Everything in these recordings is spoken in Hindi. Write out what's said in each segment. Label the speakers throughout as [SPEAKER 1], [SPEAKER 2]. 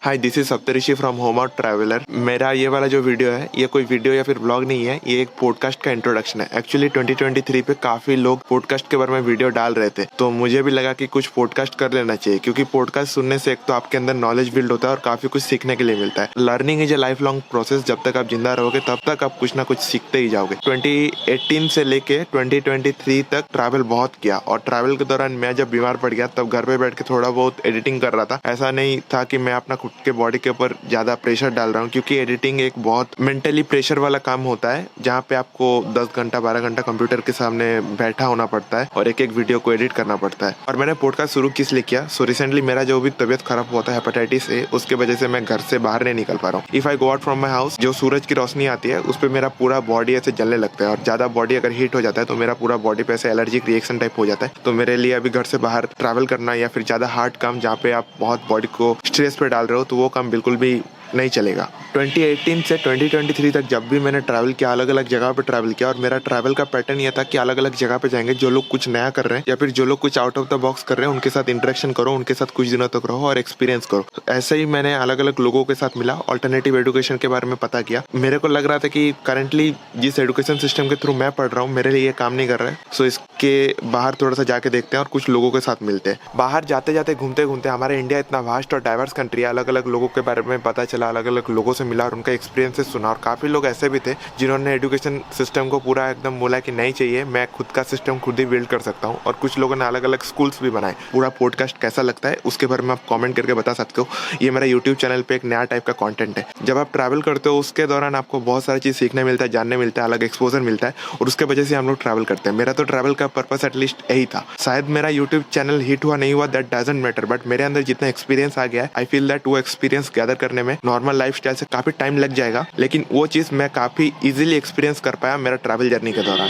[SPEAKER 1] Hi, this is Saptarishi from home out traveller. मेरा ये वाला जो वीडियो है ये कोई वीडियो या फिर ब्लॉग नहीं है, ये एक पॉडकास्ट का इंट्रोडक्शन है। एक्चुअली 2023 पे काफी लोग पॉडकास्ट के बारे में वीडियो डाल रहे थे, तो मुझे भी लगा कि कुछ पॉडकास्ट कर लेना चाहिए, क्योंकि पॉडकास्ट सुनने से एक तो आपके अंदर नॉलेज बिल्ड होता है और काफी कुछ सीखने के लिए मिलता है। Learning is a life long process. जब तक आप जिंदा रहोगे तब तक आप कुछ ना कुछ सीखते ही जाओगे। 2018 से लेके 2023 तक ट्रैवल बहुत किया, और ट्रैवल के दौरान मैं जब बीमार पड़ गया तब घर पे बैठ के थोड़ा बहुत एडिटिंग कर रहा था। ऐसा नहीं था कि मैं अपना खुद के बॉडी के ऊपर ज्यादा प्रेशर डाल रहा हूँ, क्योंकि एडिटिंग एक बहुत मेंटली प्रेशर वाला काम होता है, जहाँ पे आपको 10 घंटा 12 घंटा कंप्यूटर के सामने बैठा होना पड़ता है और एक एक वीडियो को एडिट करना पड़ता है। और मैंने पॉडकास्ट शुरू किस लिए किया? सो रिसेंटली मेरा जो भी तबियत खराब हुआ था हेपेटाइटिस ए, उसके वजह से मैं घर से बाहर नहीं निकल पा रहा हूँ। If I go out from my house, जो सूरज की रोशनी आती है उस पर मेरा पूरा बॉडी ऐसे जलने लगता है, और ज्यादा बॉडी अगर हीट हो जाता है तो मेरा पूरा बॉडी पे ऐसे एलर्जिक रिएक्शन टाइप हो जाता है। तो मेरे लिए अभी घर से बाहर ट्रैवल करना या फिर ज्यादा हार्ड काम जहाँ पे आप बहुत बॉडी को स्ट्रेस पे डाल रहे हो, तो वो काम बिल्कुल भी नहीं चलेगा। 2018 से 2023 तक जब भी मैंने ट्रैवल किया, अलग अलग जगह पे ट्रैवल किया, और मेरा ट्रैवल का पैटर्न ये था कि अलग अलग जगह पे जाएंगे, जो लोग कुछ नया कर रहे हैं या फिर जो लोग कुछ आउट ऑफ द बॉक्स कर रहे हैं उनके साथ इंटरेक्शन करो, उनके साथ कुछ दिनों तक रहो और एक्सपीरियंस करो। ऐसे ही मैंने अलग अलग लोगों के साथ मिला, ऑल्टरनेटिव एजुकेशन के बारे में पता किया। मेरे को लग रहा था कि करंटली जिस एजुकेशन सिस्टम के थ्रू मैं पढ़ रहा हूँ मेरे लिए ये काम नहीं कर रहा है, सो इसके बाहर थोड़ा सा जाके देखते हैं और कुछ लोगों के साथ मिलते हैं। बाहर जाते जाते घूमते घूमते हमारे इंडिया इतना वास्ट और डाइवर्स कंट्री है, अलग अलग लोगों के बारे में पता चला, अलग अलग लोगों से मिला और उनका एक्सपीरियंसेस सुना। और काफी लोग ऐसे भी थे जिन्होंने एजुकेशन सिस्टम को पूरा एकदम बोला कि नहीं चाहिए, मैं खुद का सिस्टम खुद ही बिल्ड कर सकता हूँ। और कुछ लोगों ने अलग अलग स्कूल्स भी बनाए। पूरा पॉडकास्ट कैसा लगता है उसके बारे में आप कमेंट करके बता सकते हो। ये मेरा यूट्यूब चैनल पे एक नया टाइप का कंटेंट है। जब आप ट्रैवल करते हो उसके दौरान आपको बहुत सारी चीज सीखने मिलता है, जानने मिलता है, अलग एक्सपोजर मिलता है, और उसके वजह से हम लोग ट्रैवल करते हैं। मेरा तो ट्रैवल का पर्पस एटलीस्ट यही था। शायद मेरा यूट्यूब चैनल हिट हुआ नहीं हुआ, दैट डजंट मैटर, बट मेरे अंदर जितना एक्सपीरियंस आ गया है, आई फील दैट वो एक्सपीरियंस गैदर करने में नॉर्मल लाइफ स्टाइल से काफी टाइम लग जाएगा, लेकिन वो चीज मैं काफी इजीली एक्सपीरियंस कर पाया मेरा ट्रैवल जर्नी के दौरान।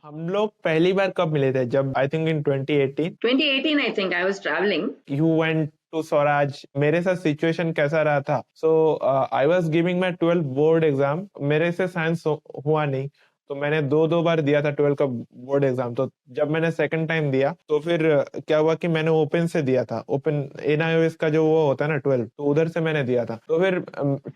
[SPEAKER 2] हम लोग पहली बार कब मिले थे? जब I think in
[SPEAKER 3] 2018 I think I was traveling.
[SPEAKER 2] You went to Swaraj. मेरे साथ सिचुएशन कैसा रहा था? So I was giving my 12 board exam. मेरे से साइंस हुआ नहीं, तो मैंने दो बार दिया था 12 का बोर्ड एग्जाम। तो जब मैंने सेकंड टाइम दिया तो फिर क्या हुआ कि मैंने ओपन से दिया था, ओपन NIOS का जो वो होता है ना 12, तो उधर से मैंने दिया था। तो फिर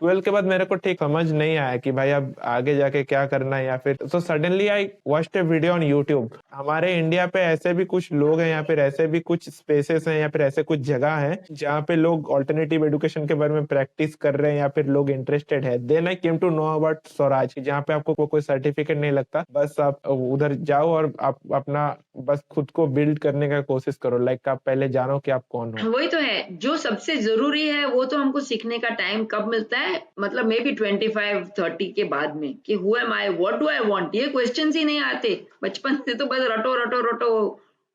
[SPEAKER 2] 12 के बाद मेरे को ठीक समझ नहीं आया कि भाई अब आगे जाके क्या करना है, या फिर तो suddenly I watched A video on YouTube. हमारे इंडिया पे ऐसे भी कुछ लोग हैं, या फिर ऐसे भी कुछ स्पेसेस हैं, या फिर ऐसे कुछ जगह हैं जहाँ पे लोग ऑल्टरनेटिव एजुकेशन के बारे में प्रैक्टिस कर रहे हैं या फिर लोग इंटरेस्टेड है। Then I came to know about Swaraj, जहाँ पे आपको कोई सर्टिफिकेट नहीं लगता, बस आप उधर जाओ और आप अपना बस खुद को बिल्ड करने का कोशिश करो। लाइक आप पहले जानो कि आप कौन हो।
[SPEAKER 3] वही तो है जो सबसे जरूरी है, वो तो हमको सीखने का टाइम कब मिलता है, मतलब मे बी 25-30 के बाद में, कि who am I, what do I want, ये क्वेश्चंस ही नहीं आते। बचपन से तो बस रटो रटो रटो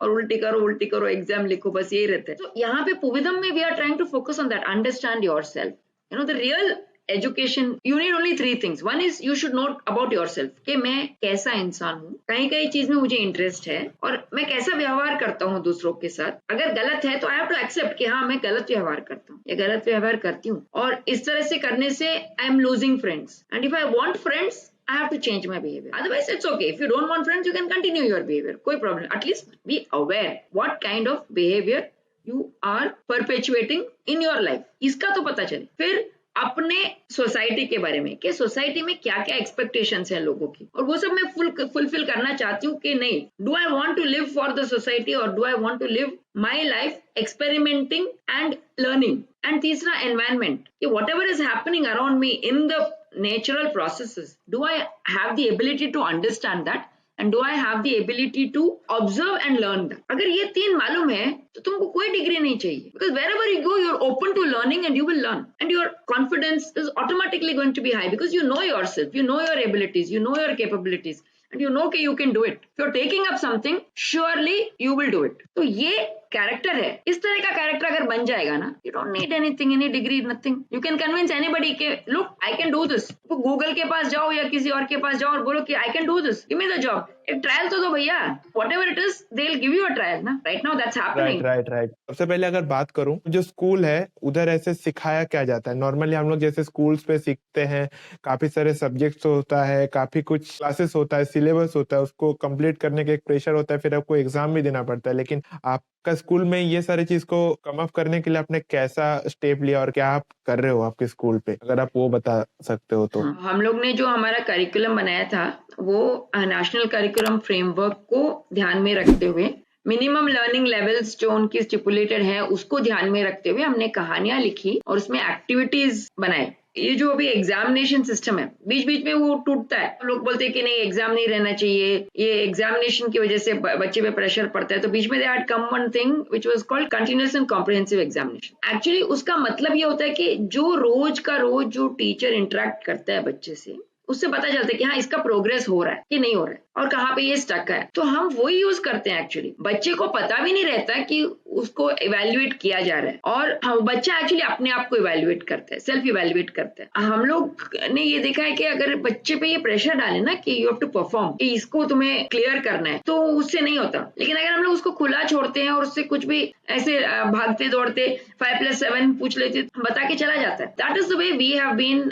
[SPEAKER 3] और उल्टी करो एग्जाम लिखो, बस यही रहते हैं। तो यहाँ पे पुविदम में we are trying to focus on that, understand yourself, you know the real education. You need only 3 things. One is you should note about yourself, कि मैं कैसा इंसान हूँ, कहीं चीज में मुझे इंटरेस्ट है, और मैं कैसा व्यवहार करता हूँ दूसरों के साथ। अगर गलत है तो आई हैव टू एक्सेप्ट कि हाँ मैं गलत व्यवहार करता हूँ या गलत व्यवहार करती हूँ, और इस तरह से करने से I am losing friends, and if I want friends I have to change my behavior. Otherwise, it's okay. If you don't want friends, you can continue your behavior. कोई problem. At least be aware what kind of behavior you are perpetuating in your life. इसका तो पता चले। फिर अपने सोसाइटी के बारे में, कि सोसाइटी में क्या क्या एक्सपेक्टेशंस हैं लोगों की, और वो सब मैं फुलफिल करना चाहती हूँ कि नहीं। Do I want to live for the society, और do I want to live my life experimenting and learning. And तीसरा, एनवायरमेंट, कि whatever is happening around me in the natural processes, do I have the ability to understand that, and do I have the ability to observe and learn that? अगर ये 3 मालूम है तो तुमको कोई डिग्री नहीं चाहिए, because wherever you go you're open to learning and you will learn, and your confidence is automatically going to be high, because you know yourself, you know your abilities, you know your capabilities, and you know that you can do it. If you're taking up something, surely you will do it. तो ये कैरेक्टर है। इस तरह का कैरेक्टर अगर बन जाएगा ना, you don't need anything, any degree, nothing. You can convince anybody के look I can do this. तो गूगल के पास जाओ या किसी और के पास जाओ और बोलो कि I can do this, give me the job. एक ट्रायल तो दो भैया, whatever it is they will give you a trial ना। Right now that's happening.
[SPEAKER 2] Right. सबसे पहले अगर बात करूं, जो स्कूल है उधर ऐसे सिखाया क्या जाता है? नॉर्मली हम लोग जैसे स्कूल्स पे सीखते हैं, काफी सारे सब्जेक्ट्स होता है, काफी कुछ क्लासेस होता है, सिलेबस होता है, उसको कंप्लीट करने का एक प्रेशर होता है, फिर आपको एग्जाम भी देना पड़ता है। लेकिन आपका स्कूल में ये सारी चीज को कम अप करने के लिए आपने कैसा स्टेप लिया और क्या आप कर रहे हो आपके स्कूल पे, अगर आप वो बता सकते हो तो।
[SPEAKER 3] हम लोग ने जो हमारा करिकुलम बनाया था वो नेशनल करिकुलम फ्रेमवर्क को ध्यान में रखते हुए, मिनिमम लर्निंग लेवल्स जो उनकी स्टिपुलेटेड है उसको ध्यान में रखते हुए हमने कहानियां लिखी और उसमें एक्टिविटीज बनाए। ये जो अभी एग्जामिनेशन सिस्टम है बीच बीच में वो टूटता है, लोग बोलते हैं कि नहीं एग्जाम नहीं रहना चाहिए, ये एग्जामिनेशन की वजह से बच्चे पे प्रेशर पड़ता है, तो बीच में they had come one thing which was called continuous and comprehensive examination. Actually उसका मतलब ये होता है कि जो रोज का रोज जो टीचर इंटरेक्ट करता है बच्चे से, उससे पता चलता है कि हाँ इसका प्रोग्रेस हो रहा है कि नहीं हो रहा है और कहाँ पे ये स्टक है। तो हम वही यूज करते हैं। एक्चुअली बच्चे को पता भी नहीं रहता कि उसको इवेल्युएट किया जा रहा है और बच्चा एक्चुअली अपने आप को इवेल्युएट करता है, सेल्फ इवेल्युएट करता है। हम लोग ने ये देखा है कि अगर बच्चे पे ये प्रेशर डाले ना कि यू हैव टू परफॉर्म, कि इसको तुम्हें क्लियर करना है, तो उससे नहीं होता। लेकिन अगर हम लोग उसको खुला छोड़ते हैं और उससे कुछ भी ऐसे भागते दौड़ते 5+7 पूछ लेते, बता के चला जाता है। That is the way we have been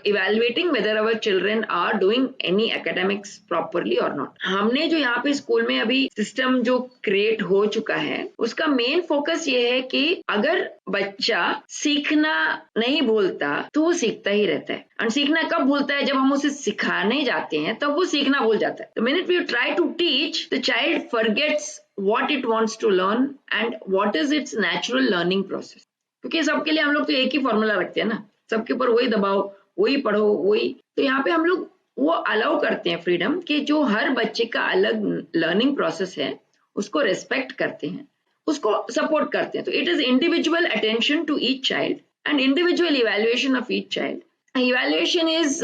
[SPEAKER 3] evaluating whether our children are doing any academics properly और नॉट। हमने जो यहाँ पे स्कूल में अभी सिस्टम जो क्रिएट हो चुका है उसका मेन फोकस ये है कि अगर बच्चा सीखना नहीं भूलता तो वो सीखता ही रहता है। और सीखना कब भूलता है? जब हम उसे सिखाने जाते हैं तब वो सीखना भूल जाता है। The minute we try to teach, the child forgets what it wants to learn and what is its natural learning process. क्योंकि सबके लिए हम लोग तो एक ही फॉर्मूला रखते हैं ना, सबके ऊपर वही दबाओ, वही पढ़ो, वही। तो यहाँ पे हम लोग वो अलाउ करते हैं फ्रीडम कि जो हर बच्चे का अलग लर्निंग प्रोसेस है उसको रेस्पेक्ट करते हैं, उसको सपोर्ट करते हैं। तो it is individual attention to each child and individual evaluation of each child. Evaluation is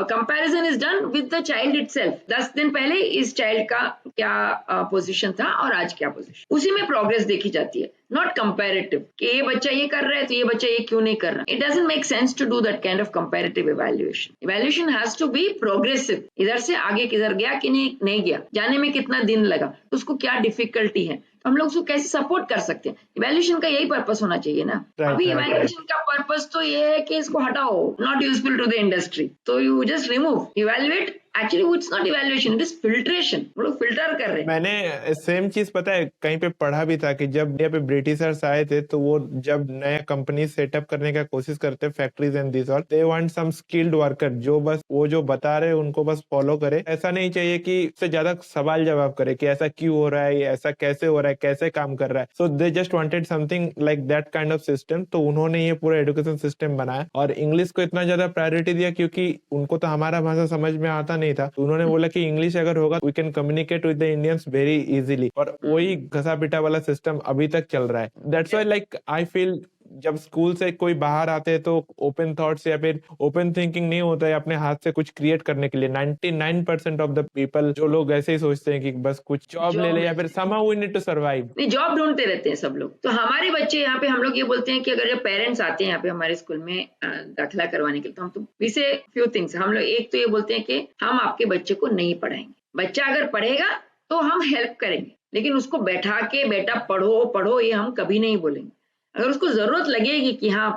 [SPEAKER 3] comparison is done with the child itself. 10 दिन पहले इस चाइल्ड का क्या पोजीशन था और आज क्या पोजीशन, उसी में प्रोग्रेस देखी जाती है, नॉट कंपैरेटिव कि ये बच्चा ये कर रहा है तो ये बच्चा ये क्यों नहीं कर रहा। It doesn't make sense to do that kind of comparative evaluation. Evaluation has to be progressive, इधर से आगे किधर गया कि नहीं गया, जाने में कितना दिन लगा, तो उसको क्या डिफिकल्टी है, तो हम लोग उसको कैसे सपोर्ट कर सकते हैं। इवैल्यूएशन का यही पर्पस होना चाहिए ना। अभी इवैल्यूएशन का पर्पस तो ये है कि इसको हटाओ, not useful to the industry, तो you just remove. Evaluate actually it's not evaluation, it is filtration. हम लोग फिल्टर कर रहे हैं।
[SPEAKER 2] मैंने सेम चीज पता है कहीं पे पढ़ा भी था कि जब यहाँ पे ब्रिटिशर्स आए थे तो वो जब नया कंपनी सेटअप करने का कोशिश करते factories and this all, they want some skilled worker जो बस वो जो बता रहे उनको बस फॉलो करे। ऐसा नहीं चाहिए कि उससे ज्यादा सवाल जवाब करे कि ऐसा क्यों हो रहा है, ऐसा कैसे हो रहा है, कैसे काम कर रहा है। So they just wanted something like that kind of system. तो उन्होंने ये पूरा एजुकेशन सिस्टम बनाया और इंग्लिश को इतना ज्यादा प्रायोरिटी दिया क्योंकि उनको तो हमारा भाषा समझ में आता नहीं था। तो उन्होंने बोला कि इंग्लिश अगर होगा we can communicate with the Indians very easily, और वही घसा पिटा वाला सिस्टम अभी तक चल रहा है। That's why like I feel जब स्कूल से कोई बाहर आते हैं तो ओपन थॉट्स या फिर ओपन थिंकिंग नहीं होता है अपने हाथ से कुछ क्रिएट करने के लिए। 99% ऑफ द पीपल जो लोग ऐसे ही सोचते हैं कि बस कुछ जॉब ले ले या फिर somehow we need to survive।
[SPEAKER 3] नहीं, जॉब ढूंढते रहते हैं सब लोग। तो हमारे बच्चे यहाँ पे, हम लोग ये बोलते हैं कि अगर जब पेरेंट्स आते हैं यहाँ पे हमारे स्कूल में दाखिला करवाने के लिए, तो हम तो वी से फ्यू थिंग्स। हम लोग एक तो ये बोलते हैं कि हम आपके बच्चे को नहीं पढ़ाएंगे, बच्चा अगर पढ़ेगा तो हम हेल्प करेंगे, लेकिन उसको बैठा के बेटा पढ़ो पढ़ो ये हम कभी नहीं बोलेंगे। अगर उसको जरूरत लगेगी कि हाँ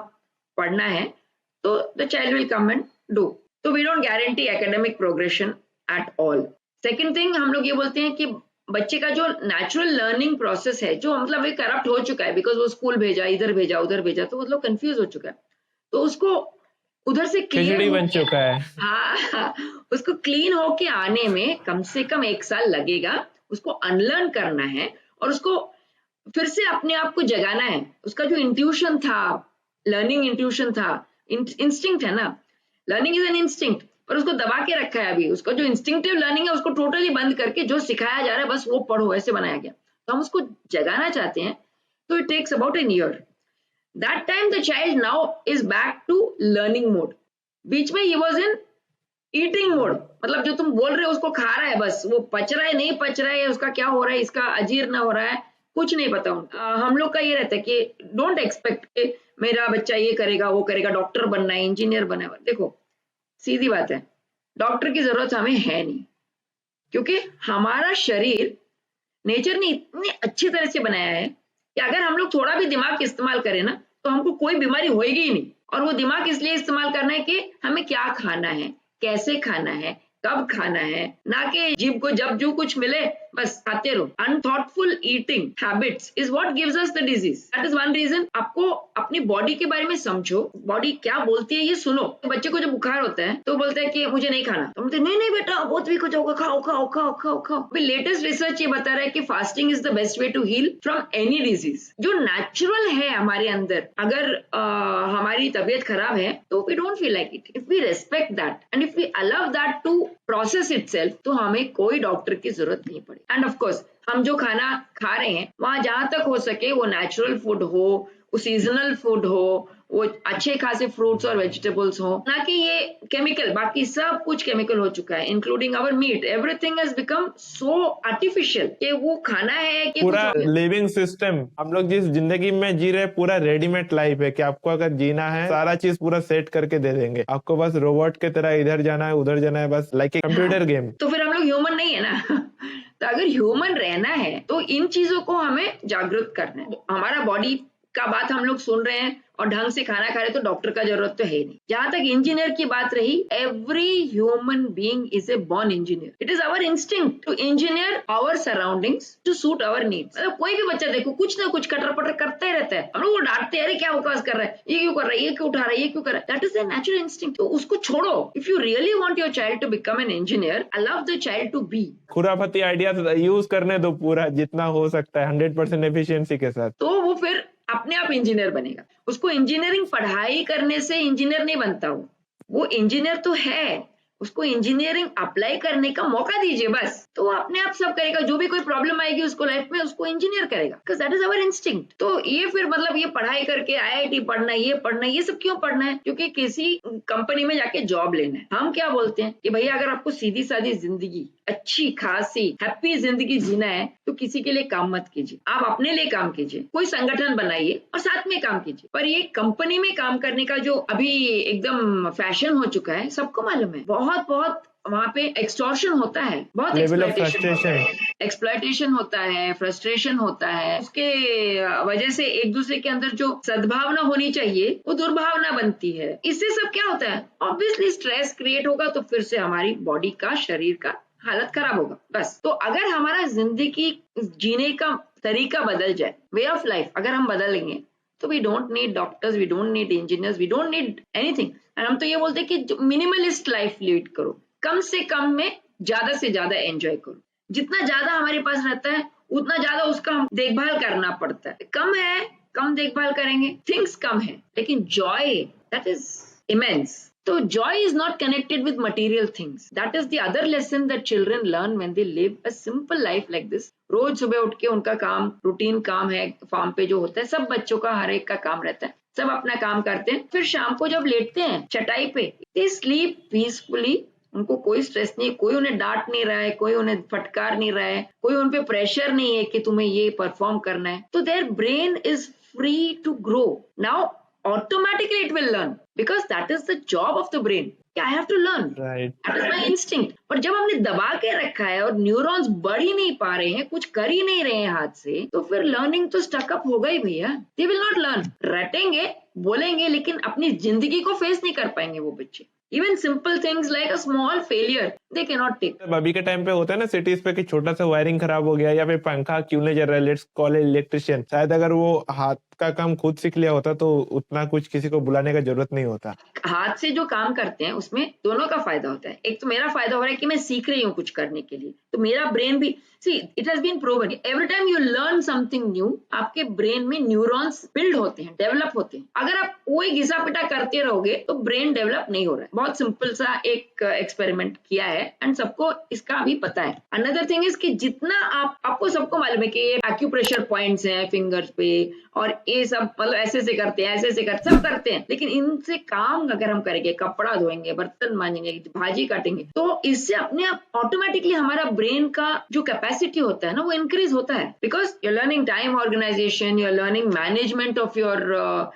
[SPEAKER 3] पढ़ना है तो the child will come and do. तो we don't guarantee academic progression at all. Second thing, हम लोग ये बोलते हैं कि बच्चे का जो नेचुरल लर्निंग प्रोसेस है, जो मतलब ये करप्ट हो चुका है बिकॉज वो स्कूल भेजा, इधर भेजा, उधर भेजा, तो मतलब कंफ्यूज हो चुका है, तो उसको उधर से
[SPEAKER 2] खिचड़ी बन चुका है।
[SPEAKER 3] हाँ, उसको क्लीन होके आने में कम से कम 1 साल लगेगा। उसको अनलर्न करना है और उसको फिर से अपने आप को जगाना है। उसका जो इंट्यूशन था, लर्निंग इंट्यूशन था, इंस्टिंक्ट है ना, लर्निंग इज एन इंस्टिंक्ट, पर उसको दबा के रखा है अभी। उसका जो इंस्टिंक्टिव लर्निंग है उसको टोटली बंद करके जो सिखाया जा रहा है बस वो पढ़ो, ऐसे बनाया गया। तो हम उसको जगाना चाहते हैं, तो it takes about an year. That time the child now is back to learning mode. बीच में ही वॉज इन ईटिंग मोड, मतलब जो तुम बोल रहे हो उसको खा रहा है, बस वो पच रहा है नहीं पच रहा है, उसका क्या हो रहा है, इसका अजीर्ण हो रहा है, कुछ नहीं पता। हम लोग का ये रहता है कि डोंट एक्सपेक्ट कि मेरा बच्चा ये करेगा वो करेगा, डॉक्टर बनना है, इंजीनियर बनना है। देखो सीधी बात है, डॉक्टर की जरूरत हमें है नहीं, क्योंकि हमारा शरीर नेचर ने इतने अच्छी तरह से बनाया है कि अगर हम लोग थोड़ा भी दिमाग इस्तेमाल करें ना तो हमको कोई बीमारी होएगी ही नहीं। और वो दिमाग इसलिए इस्तेमाल करना है कि हमें क्या खाना है, कैसे खाना है, कब खाना है, ना कि जीभ को जब जो कुछ मिले बस खाते रहो। Unthoughtful eating habits is what gives us the disease. That is one reason. आपको अपनी बॉडी के बारे में समझो, बॉडी क्या बोलती है ये सुनो। बच्चे को जब बुखार होता है तो बोलते हैं कि मुझे नहीं खाना, तो बोलते नहीं नहीं बेटा बहुत वीक हो जाओगे, खाओ खाओ खाओ खाओ खाओ। अभी लेटेस्ट रिसर्च ये बता रहा है कि fasting is the best way to heal from any disease. जो नेचुरल है हमारे अंदर, अगर हमारी तबीयत खराब है तो we don't feel like it. If we respect that and if we allow that to process itself, तो हमें कोई डॉक्टर की जरूरत नहीं पड़े। एंड ऑफ कोर्स हम जो खाना खा रहे हैं वहां जहां तक हो सके वो नेचुरल फूड हो, वो सीजनल फूड हो, वो अच्छे खासे फ्रूट्स और वेजिटेबल्स हो, ना कि ये केमिकल। बाकी सब कुछ केमिकल हो चुका है, including our meat. Everything has become so artificial कि वो खाना है कि
[SPEAKER 2] पूरा
[SPEAKER 3] कुछ और।
[SPEAKER 2] लिविंग सिस्टम, हम लोग जिस जिंदगी में जी रहे पूरा रेडीमेड लाइफ है कि आपको अगर जीना है सारा चीज पूरा सेट करके दे देंगे, आपको बस रोबोट की तरह इधर जाना है उधर जाना है, बस लाइक ए कंप्यूटर गेम।
[SPEAKER 3] तो फिर हम लोग ह्यूमन नहीं है ना। तो अगर ह्यूमन रहना है तो इन चीजों को हमें जागरूक करना है। हमारा बॉडी का बात हम लोग सुन रहे हैं और ढंग से खाना खा रहे, तो डॉक्टर का जरूरत तो है नहीं। जहां तक इंजीनियर की बात रही, every human being is a born engineer. It is our instinct to engineer our surroundings to suit our needs. मतलब कोई भी बच्चा देखो कुछ ना कुछ कटर पटर करता ही रहता है, हम लोग वो डांटते हैं, अरे क्या बकवास कर रहा है, ये क्यों कर रहा है, ये क्यों उठा रहा है, ये क्यों कर रहा है। That is a natural instinct. तो उसको छोड़ो। If you really want your child to become an engineer, allow the child to be.
[SPEAKER 2] खुराफती आइडिया यूज करने दो पूरा जितना हो सकता है 100% एफिशिएंसी के साथ।
[SPEAKER 3] तो वो फिर अपने आप इंजीनियर बनेगा। उसको इंजीनियरिंग पढ़ाई करने से इंजीनियर नहीं बनता। वो इंजीनियर तो है, उसको इंजीनियरिंग अप्लाई करने का मौका दीजिए बस, तो वो अपने आप सब करेगा। जो भी कोई प्रॉब्लम आएगी उसको लाइफ में, उसको इंजीनियर करेगा, because that is our instinct. तो ये फिर मतलब ये पढ़ाई करके आईआईटी पढ़ना, ये सब क्यों पढ़ना है? क्योंकि किसी कंपनी में जाके जॉब लेना है। हम क्या बोलते हैं कि भैया अगर आपको सीधी सादी जिंदगी, अच्छी खासी हैप्पी जिंदगी जीना है तो किसी के लिए काम मत कीजिए, आप अपने लिए काम कीजिए। कोई संगठन बनाइए और साथ में काम कीजिए। पर ये कंपनी में काम करने का जो अभी एकदम फैशन हो चुका है, सबको मालूम है, बहुत बहुत वहां पे एक्सटॉर्शन होता है, बहुत
[SPEAKER 2] लेवल ऑफ
[SPEAKER 3] एक्सप्लॉयटेशन होता है, फ्रस्ट्रेशन होता है। उसके वजह से एक दूसरे के अंदर जो सद्भावना होनी चाहिए वो दुर्भावना बनती है। इससे सब क्या होता है, ऑब्वियसली स्ट्रेस क्रिएट होगा, तो फिर से हमारी बॉडी का, शरीर का हालत खराब होगा। बस तो अगर हमारा जिंदगी जीने का तरीका बदल जाए, वे ऑफ लाइफ अगर हम बदलेंगे, तो we don't need doctors, we don't need engineers, we don't need anything. And हम तो ये बोलते हैं कि मिनिमलिस्ट लाइफ लीड करो, कम से कम में ज्यादा से ज्यादा एंजॉय करो। जितना ज्यादा हमारे पास रहता है उतना ज्यादा उसका हम देखभाल करना पड़ता है। कम है, कम देखभाल करेंगे, थिंग्स कम है, लेकिन Joy that is immense. So joy is not connected with material things. That is the other lesson that children learn when they live a simple life like this. रोज सुबह उठ के उनका काम, रूटीन काम है, फार्म पे जो होता है, सब बच्चों का हर एक का काम रहता है, सब अपना काम करते हैं। फिर शाम को जब लेटते हैं चटाई पे, they sleep peacefully. उनको कोई स्ट्रेस नहीं, कोई उन्हें डांट नहीं रहा है, कोई उन्हें फटकार नहीं रहा है, कोई उन पे प्रेशर नहीं है कि तुम्हें ये परफॉर्म करना है। तो their brain is free to grow. Now automatically it will learn because that is the job of the brain. I have to learn.
[SPEAKER 2] Right.
[SPEAKER 3] That is my instinct. पर जब हमने दबा के रखा है और न्यूरॉन्स बढ़ ही नहीं पा रहे हैं, कुछ कर ही नहीं रहे हैं हाथ से, तो फिर लर्निंग तो स्टक अप होगा ही भैया। They will not learn. रटेंगे, बोलेंगे, लेकिन अपनी जिंदगी को फेस नहीं कर पाएंगे वो बच्चे। Even simple things like a small failure, they cannot take.
[SPEAKER 2] अभी के टाइम पे होता है ना सिटीज पे कि छोटा सा वायरिंग खराब हो गया या फिर पंखा क्यों नहीं चल रहा है, लेट्स कॉल इलेक्ट्रिशियन। शायद अगर वो हाथ का काम खुद सीख लिया होता तो उतना कुछ किसी को बुलाने का जरूरत नहीं होता।
[SPEAKER 3] हाथ से जो काम करते हैं उसमें दोनों का फायदा होता है। एक तो मेरा फायदा हो रहा है कि मैं सीख रही हूँ कुछ करने के लिए, तो मेरा ब्रेन भी, see it has been proven, every time you learn something new, आपके ब्रेन में न्यूरॉन्स बिल्ड होते हैं, डेवलप होते हैं। अगर आप वही घिसा पिटा करते रहोगे तो ब्रेन डेवलप नहीं हो रहा है। बहुत सिंपल सा एक एक्सपेरिमेंट किया है एंड सबको इसका अभी पता है। अनदर थिंग इज कि जितना आपको सबको मालूम है कि ये एक्यूप्रेशर पॉइंट्स हैं फिंगर्स पे, और ये सब मतलब ऐसे से करते हैं, ऐसे से करते, सब करते हैं, लेकिन इनसे काम अगर हम करेंगे, कपड़ा धोएंगे, बर्तन मांजेंगे, भाजी काटेंगे, तो इससे अपने आप ऑटोमेटिकली हमारा ब्रेन का जो कैपेसिटी होता है ना वो इंक्रीज होता है। Because you are learning time organization, you are learning management of your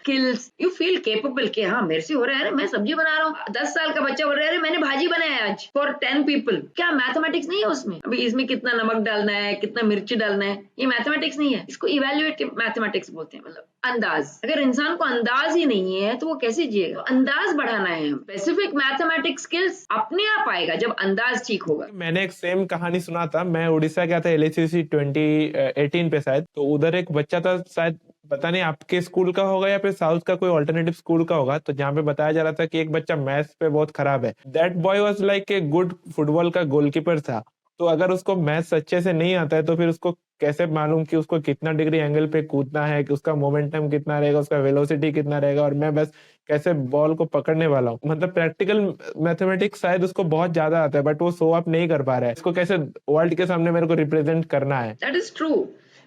[SPEAKER 3] skills, you feel capable कि हाँ मेरे से हो रहा है, मैं सब्जी बना रहा हूँ, 10 10 साल का बच्चा बोल रहा है अरे मैंने भाजी बनाया आज फॉर 10 पीपल। क्या मैथमेटिक्स नहीं है उसमें? अभी इसमें कितना नमक डालना है, कितना मिर्ची डालना है, ये मैथमेटिक्स नहीं है। इसको इवेल्युएट मैथमेटिक्स बोलते हैं, मतलब अंदाज। अगर इंसान को अंदाज ही नहीं है तो वो कैसे जिएगा? अंदाज बढ़ाना है। स्पेसिफिक मैथमेटिक्स स्किल्स अपने आप आएगा जब अंदाज ठीक होगा।
[SPEAKER 2] मैंने एक सेम कहानी सुना था। मैं उड़ीसा गया था LHCC 2018 पे शायद, तो उधर एक बच्चा था, शायद पता नहीं आपके स्कूल का होगा या फिर साउथ का कोई ऑल्टरनेटिव स्कूल का होगा, तो जहाँ पे बताया जा रहा था कि एक बच्चा मैथ्स पे बहुत खराब है। That boy was like a good football का गोलकीपर था। तो अगर उसको मैथ्स अच्छे से नहीं आता है तो फिर उसको कैसे मालूम कि उसको कितना डिग्री एंगल पे कूदना है, कि उसका मोमेंटम कितना रहेगा, उसका वेलोसिटी कितना रहेगा, और मैं बस कैसे बॉल को पकड़ने वाला हूँ। मतलब प्रैक्टिकल मैथमेटिक्स शायद उसको बहुत ज्यादा आता है, बट वो शो अप नहीं कर पा रहा है। इसको कैसे वर्ल्ड के सामने मेरे को रिप्रेजेंट करना है।
[SPEAKER 3] That is true.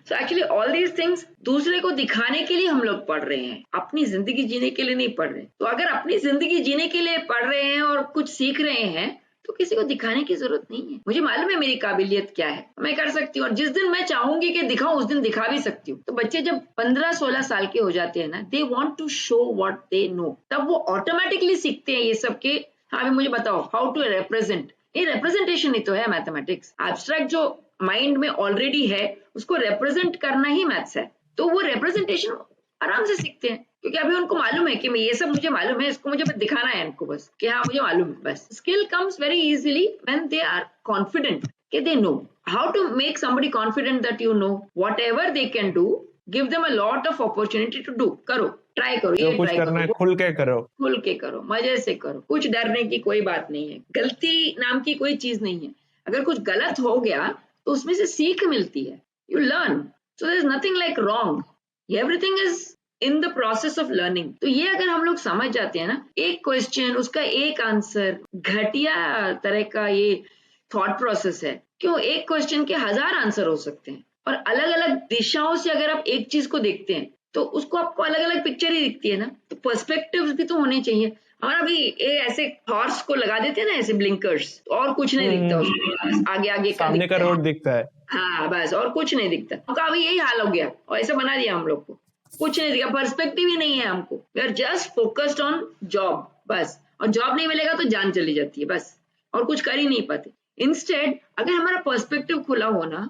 [SPEAKER 3] So actually all these things दूसरे को दिखाने के लिए हम लोग पढ़ रहे हैं, अपनी जिंदगी जीने के लिए नहीं पढ़ रहे। तो अगर अपनी जिंदगी जीने के लिए पढ़ रहे हैं और कुछ सीख रहे हैं तो किसी को दिखाने की जरूरत नहीं है। मुझे मालूम है मेरी काबिलियत क्या है, मैं कर सकती हूँ, और जिस दिन मैं चाहूंगी कि दिखाऊं उस दिन दिखा भी सकती हूँ। तो बच्चे जब 15-16 साल के हो जाते हैं ना, they want to show what they know, तब वो ऑटोमेटिकली सीखते हैं ये सब के। हाँ अभी मुझे बताओ हाउ टू रिप्रेजेंट। ये रिप्रेजेंटेशन ही तो है मैथमेटिक्स। एब्स्ट्रैक्ट जो माइंड में ऑलरेडी है उसको रिप्रेजेंट करना ही मैथ्स है। तो वो रिप्रेजेंटेशन आराम से सीखते हैं, क्योंकि अभी उनको मालूम है कि मैं ये सब मुझे मालूम है, इसको मुझे बस दिखाना है इनको, बस कि हाँ मुझे मालूम है। बस skill comes very easily when they are confident कि they know how to make somebody confident that you know whatever they can do. Give them a lot of opportunity to do. करो, ट्राई करो,
[SPEAKER 2] जो
[SPEAKER 3] ये
[SPEAKER 2] कुछ
[SPEAKER 3] ट्राई
[SPEAKER 2] करना है
[SPEAKER 3] करो,
[SPEAKER 2] खुल के करो।
[SPEAKER 3] खुल के करो, मजे से करो, कुछ डरने की कोई बात नहीं है। गलती नाम की कोई चीज नहीं है। अगर कुछ गलत हो गया तो उसमें से सीख मिलती है, you learn. So there is nothing like wrong, everything is in the process of learning. तो ये अगर हम लोग समझ जाते हैं ना, एक क्वेश्चन उसका एक आंसर, घटिया तरह का ये थॉट प्रोसेस है। क्यों? एक क्वेश्चन के 1000 आंसर हो सकते हैं, और अलग अलग दिशाओं से अगर आप एक चीज को देखते हैं तो उसको आपको अलग अलग पिक्चर ही दिखती है ना। तो पर्सपेक्टिव्स भी तो होने चाहिए। हमारा भी ये ऐसे हॉर्स को लगा देते हैं ना ऐसे ब्लिंकर्स, और कुछ नहीं दिखता उसको, आगे आगे का
[SPEAKER 2] सामने का
[SPEAKER 3] दिखता है।
[SPEAKER 2] रोड दिखता है।
[SPEAKER 3] हाँ बस, और कुछ नहीं दिखता। उनका अभी यही हाल हो गया, और ऐसा बना दिया हम लोग को, कुछ नहीं दिखा, पर्सपेक्टिव ही नहीं है हमको। We are just focused on job बस, और जॉब नहीं मिलेगा तो जान चली जाती है बस, और कुछ कर ही नहीं पाते। इंस्टेड अगर हमारा पर्सपेक्टिव खुला हो ना,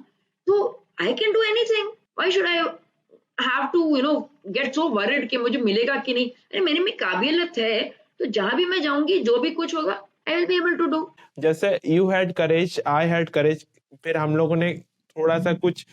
[SPEAKER 3] तो I can do anything, why should I have to get so worried कि मुझे मिलेगा कि नहीं। अरे मेरे में काबिलियत है, तो जहां भी मैं जाऊंगी जो भी कुछ होगा I will be able to do.
[SPEAKER 2] जैसे you had courage, I had courage, फिर हम लोगों ने थोड़ा सा कुछ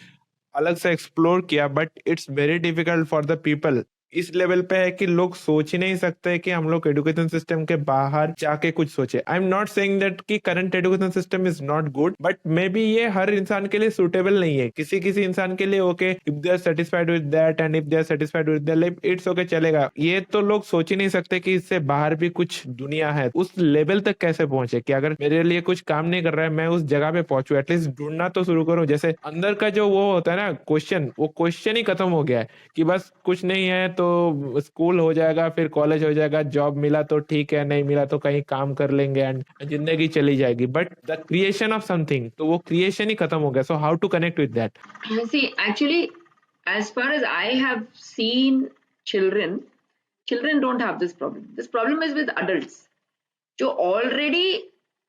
[SPEAKER 2] अलग से एक्सप्लोर किया, but it's very difficult for the people. इस लेवल पे है कि लोग सोच ही नहीं सकते कि हम लोग एजुकेशन सिस्टम के बाहर जाके कुछ सोचे। I am not saying that कि current education system is not good, but maybe ये हर इंसान के लिए सुटेबल नहीं है। किसी किसी इंसान के लिए okay, if they are satisfied with that and if they are satisfied with their life, it's okay, चलेगा। ये तो लोग सोच ही नहीं सकते कि इससे बाहर भी कुछ दुनिया है। उस लेवल तक कैसे पहुंचे कि अगर मेरे लिए कुछ काम नहीं कर रहा है, मैं उस जगह पे पहुंचू, एटलीस्ट ढूंढना तो शुरू करूं। जैसे अंदर का जो वो होता है ना क्वेश्चन, वो क्वेश्चन ही खत्म हो गया है कि बस कुछ नहीं है तो स्कूल हो जाएगा, फिर कॉलेज हो जाएगा, जॉब मिला तो ठीक है, नहीं मिला तो कहीं काम कर लेंगे एंड जिंदगी चली जाएगी। But the creation of something, तो वो क्रिएशन ही खत्म हो गया। So how to connect with that?
[SPEAKER 3] See, actually, as far as I have seen children don't have this problem. This problem is with adults जो ऑलरेडी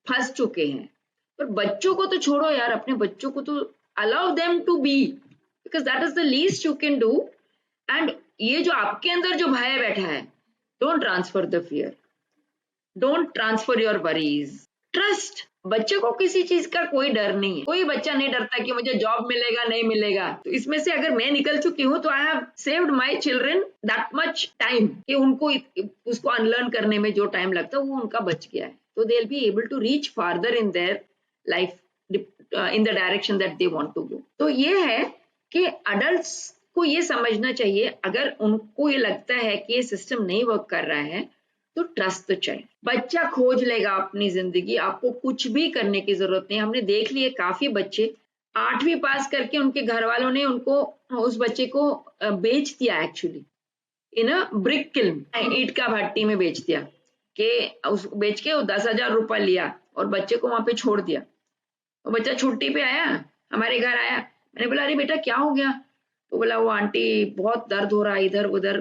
[SPEAKER 3] फंस चुके हैं। पर बच्चों को तो छोड़ो यार, अपने बच्चों को तो allow them to be, because that is the least you can do. And ये जो आपके अंदर जो भय बैठा है, don't transfer the fear, don't transfer your worries, trust. बच्चे को किसी चीज का कोई डर नहीं है। कोई बच्चा नहीं डरता कि मुझे जॉब मिलेगा नहीं मिलेगा। तो इसमें से अगर मैं निकल चुकी हूँ तो I have saved my children that much time कि उनको उसको अनलर्न करने में जो टाइम लगता है वो उनका बच गया है। तो they will be able to reach farther in their life in the direction that they want to go. तो ये है कि अडल्ट्स को ये समझना चाहिए, अगर उनको ये लगता है कि ये सिस्टम नहीं वर्क कर रहा है तो ट्रस्ट तो चाहिए। बच्चा खोज लेगा अपनी जिंदगी, आपको कुछ भी करने की जरूरत नहीं। हमने देख लिए काफी बच्चे 8वीं पास करके उनके घर वालों ने उनको उस बच्चे को बेच दिया, actually in a brick kiln, ईंट का भट्टी में बेच दिया, कि उसको बेच के 10,000 रुपया लिया और बच्चे को वहां पे छोड़ दिया। वो बच्चा छुट्टी पे आया, हमारे घर आया, मैंने बोला अरे बेटा क्या हो गया? तो बोला वो आंटी बहुत दर्द हो रहा है इधर उधर।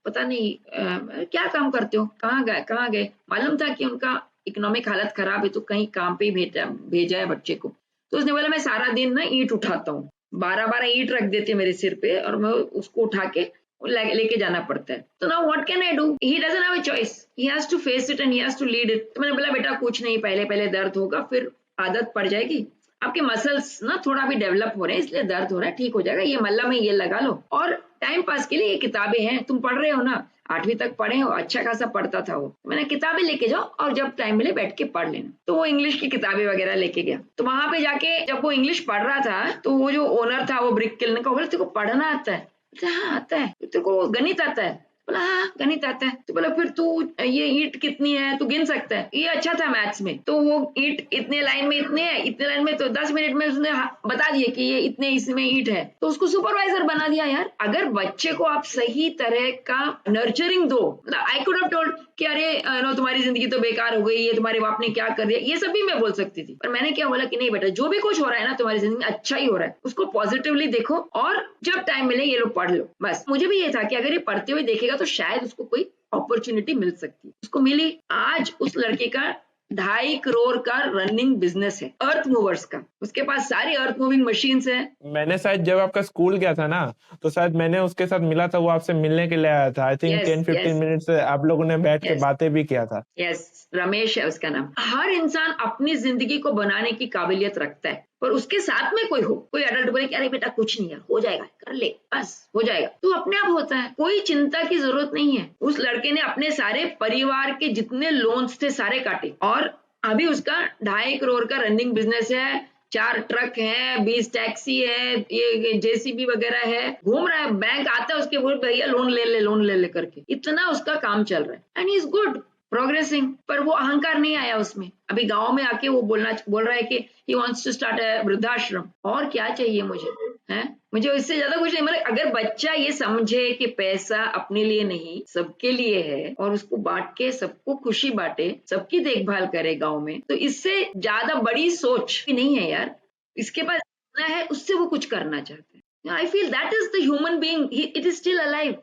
[SPEAKER 3] पता नहीं क्या काम करते हो, कहाँ गए। मालूम था कि उनका इकोनॉमिक हालत खराब है तो कहीं काम पे ही भेजा है बच्चे को। तो उसने बोला मैं सारा दिन ना ईंट उठाता हूँ, 12-12 ईंट रख देते मेरे सिर पे और मैं उसको उठा के लेके जाना पड़ता है। तो now what can I do, he doesn't have a choice, he has to face it and he has to lead it. तो मैंने बोला बेटा कुछ नहीं, पहले पहले दर्द होगा, फिर आदत पड़ जाएगी, आपके मसल्स ना थोड़ा भी डेवलप हो रहे हैं इसलिए दर्द हो रहा है, ठीक हो जाएगा, ये मल्ला में ये लगा लो। और टाइम पास के लिए ये किताबें हैं, तुम पढ़ रहे हो ना, 8वीं तक पढ़े हो, अच्छा खासा पढ़ता था वो, मैंने किताबें लेके जाओ और जब टाइम मिले बैठ के पढ़ लेना। तो वो इंग्लिश की किताबें वगैरह लेके गया। तो वहां पे जाके जब वो इंग्लिश पढ़ रहा था तो वो जो ओनर था वो ब्रिक किलने का, बोला तेरे को पढ़ना आता है? हाँ आता है। तेरे को गणित आता है? बोला हाँ गणित आता है। तो बोला फिर तू ये ईंट कितनी है तू गिन सकता है? ये अच्छा था मैथ्स में, तो वो ईंट इतने लाइन में इतने है, इतने लाइन में, तो 10 मिनट में उसने बता दिया कि ये इतने इसमें ईंट है, तो उसको सुपरवाइजर बना दिया। यार अगर बच्चे को आप सही तरह का नर्चरिंग दो, आई कुड हैव टोल्ड कि अरे नो तुम्हारी जिंदगी तो बेकार हो गई, ये तुम्हारे बाप ने क्या कर दिया, ये सब भी मैं बोल सकती थी। पर मैंने क्या बोला कि नहीं बेटा, जो भी कुछ हो रहा है ना तुम्हारी जिंदगी में अच्छा ही हो रहा है, उसको पॉजिटिवली देखो और जब टाइम मिले ये लोग पढ़ लो। बस मुझे भी ये था कि अगर ये पढ़ते हुए देखेगा तो शायद उसको कोई अपॉर्चुनिटी मिल सकती है। उसको मिली। आज उस लड़के का 2.5 करोड़ का रनिंग बिजनेस है अर्थ मूवर्स का, उसके पास सारी अर्थ मूविंग मशीन्स है।
[SPEAKER 2] मैंने शायद जब आपका स्कूल गया था ना, तो शायद मैंने उसके साथ मिला था, वो आपसे मिलने के लिए आया था। I think
[SPEAKER 3] yes
[SPEAKER 2] 10-15
[SPEAKER 3] yes
[SPEAKER 2] minute से आप लोगों ने बैठ के
[SPEAKER 3] यस
[SPEAKER 2] बातें भी किया था।
[SPEAKER 3] यस, रमेश है उसका नाम। हर इंसान अपनी जिंदगी को बनाने की काबिलियत रखता है, पर उसके साथ में कोई हो, कोई अडल्ट बोले कि अरे बेटा कुछ नहीं है, हो जाएगा, कर ले, बस हो जाएगा, तो अपने आप होता है, कोई चिंता की जरूरत नहीं है। उस लड़के ने अपने सारे परिवार के जितने लोन्स थे सारे काटे और अभी उसका 2.5 करोड़ का रनिंग बिजनेस है, 4 ट्रक है, 20 टैक्सी है, ये जेसीबी वगैरह है, घूम रहा है, बैंक आता है उसके, बोल भैया लोन ले ले करके, इतना उसका काम चल रहा है and he is good progressing. पर वो अहंकार नहीं आया उसमें। अभी गांव में आके वो बोल रहा है कि he wants to start a वृद्धाश्रम। और क्या चाहिए मुझे, है मुझे इससे ज्यादा कुछ नहीं। मतलब अगर बच्चा ये समझे कि पैसा अपने लिए नहीं सबके लिए है और उसको बांट के सबको खुशी बांटे, सबकी देखभाल करे गांव में, तो इससे ज्यादा बड़ी सोच नहीं है यार। इसके पास जितना है उससे वो कुछ करना चाहते हैं। I feel that is the human being, it is still alive,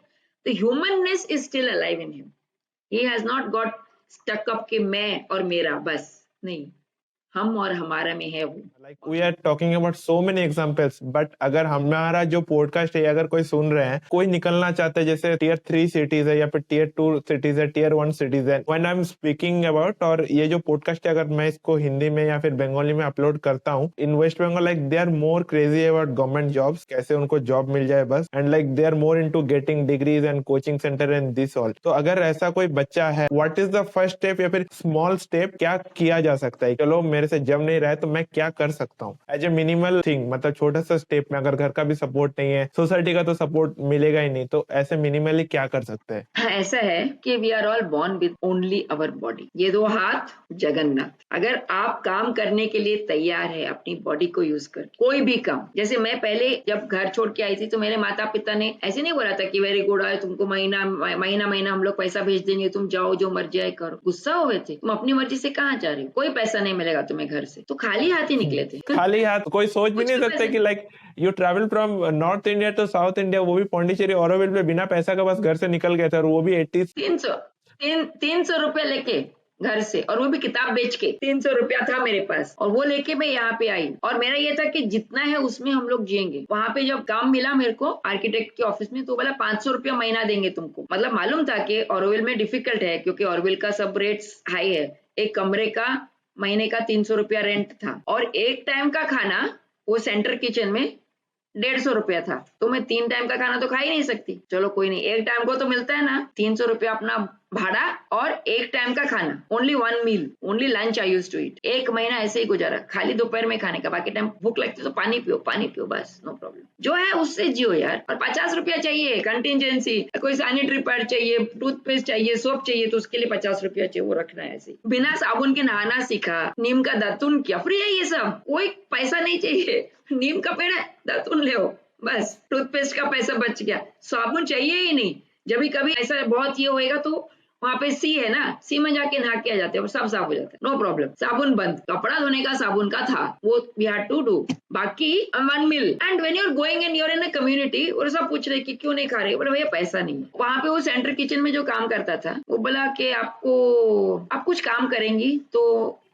[SPEAKER 3] the humanness is still alive in him. He has not got stuck up कि मैं और मेरा, बस नहीं, हम और हमारा में है वो।
[SPEAKER 2] Like we are talking about so many examples, but अगर हमारा जो पॉडकास्ट है अगर कोई सुन रहे हैं, कोई निकलना चाहते हैं जैसे टियर 3 सिटीज है या फिर टियर 2 सिटीज है, टियर 1 सिटीज है, when I am speaking about, और ये जो पॉडकास्ट है अगर मैं इसको हिंदी में या फिर बंगाली में अपलोड करता हूँ, in West Bengal like they are more crazy about government jobs, कैसे उनको जॉब मिल जाए बस, and like they are more into getting degrees and coaching centre and this all. तो अगर ऐसा कोई बच्चा है, what is the first step या फिर स्मॉल स्टेप क्या किया जा सकता है? चलो मेरे से जब नहीं रहा है तो मैं क्या कर सकता हूँ एज ए मिनिमल थिंग, मतलब छोटा सा स्टेप में, अगर घर का भी सपोर्ट नहीं है, सोसाइटी का तो सपोर्ट मिलेगा ही नहीं, तो ऐसे मिनिमली क्या कर सकते हैं?
[SPEAKER 3] ऐसा है कि we are all born with only our body, ये 2 हाथ जगन्नाथ। अगर आप काम करने के लिए तैयार है अपनी बॉडी को यूज कर, कोई भी काम, जैसे मैं पहले जब घर छोड़ के आई थी तो मेरे माता पिता ने ऐसे नहीं बोला था कि वेरी गुड है, तुमको महीना महीना हम लोग पैसा भेज देंगे, तुम जाओ जो मर्जी आए करो। गुस्सा हो गए थे, तुम अपनी मर्जी से कहाँ जा रहे हो, कोई पैसा नहीं मिलेगा तुम्हें घर से, तो खाली हाथ ही निकले थे।
[SPEAKER 2] खाली हाथ कोई सोच भी नहीं सकता कि like you travel from north India to south India, वो भी पौंडीचेरी ऑरोविल पे बिना पैसा का बस घर से निकल गए थे, और वो भी
[SPEAKER 3] 300 रुपया लेके घर से, और वो भी किताब बेच के। 300 रुपया था मेरे पास और वो लेके मैं यहाँ पे आई, और मेरा ये था कि जितना है उसमें हम लोग जिएंगे। वहां पे जब काम मिला मेरे को आर्किटेक्ट के ऑफिस में, तो बोला 500 रुपया महीना देंगे तुमको। मतलब मालूम था कि ऑरोविल में डिफिकल्ट है क्योंकि ऑरोविल का सब रेट्स हाई है। एक कमरे का महीने का 300 रुपया रेंट था और एक टाइम का खाना वो सेंटर किचन में 150 रुपया था। तो मैं 3 टाइम का खाना तो खा ही नहीं सकती। चलो कोई नहीं, एक टाइम को तो मिलता है ना, 300 रुपया अपना भाड़ा और एक टाइम का खाना, only 1 meal, only lunch I used to eat. 1 महीना ऐसे ही गुजारा, खाली दोपहर में खाने का, बाकी टाइम भूख लगती तो पानी पियो बस, नो प्रॉब्लम। जो है उससे जियो यार। और 50 रुपया चाहिए कंटिजेंसी, कोई सैनिटरी पैड चाहिए, टूथपेस्ट चाहिए, सोप चाहिए, तो उसके लिए 50 रुपया चाहिए, वो रखना है ऐसे। बिना साबुन के नहाना सीखा, नीम का दातुन किया, फ्री है ये सब, कोई पैसा नहीं चाहिए। नीम का पेड़ है, दातुन ले, बस टूथपेस्ट का पैसा बच गया, साबुन चाहिए ही नहीं। जब भी कभी ऐसा बहुत ये होएगा तो वहां पे सी है ना, सी में जाके नहा के आ जाते हैं और सब साफ हो जाता है, नो प्रॉब्लम। साबुन बंद, कपड़ा धोने का साबुन का था, वो वी हैड टू डू। बाकी 1 meal and when you are going and you are in a community, और सब पूछ रहे कि क्यों नहीं खा रहे, बोले भैया पैसा नहीं है। वहां पे वो सेंटर किचन में जो काम करता था वो बोला कि आप कुछ काम करेंगी तो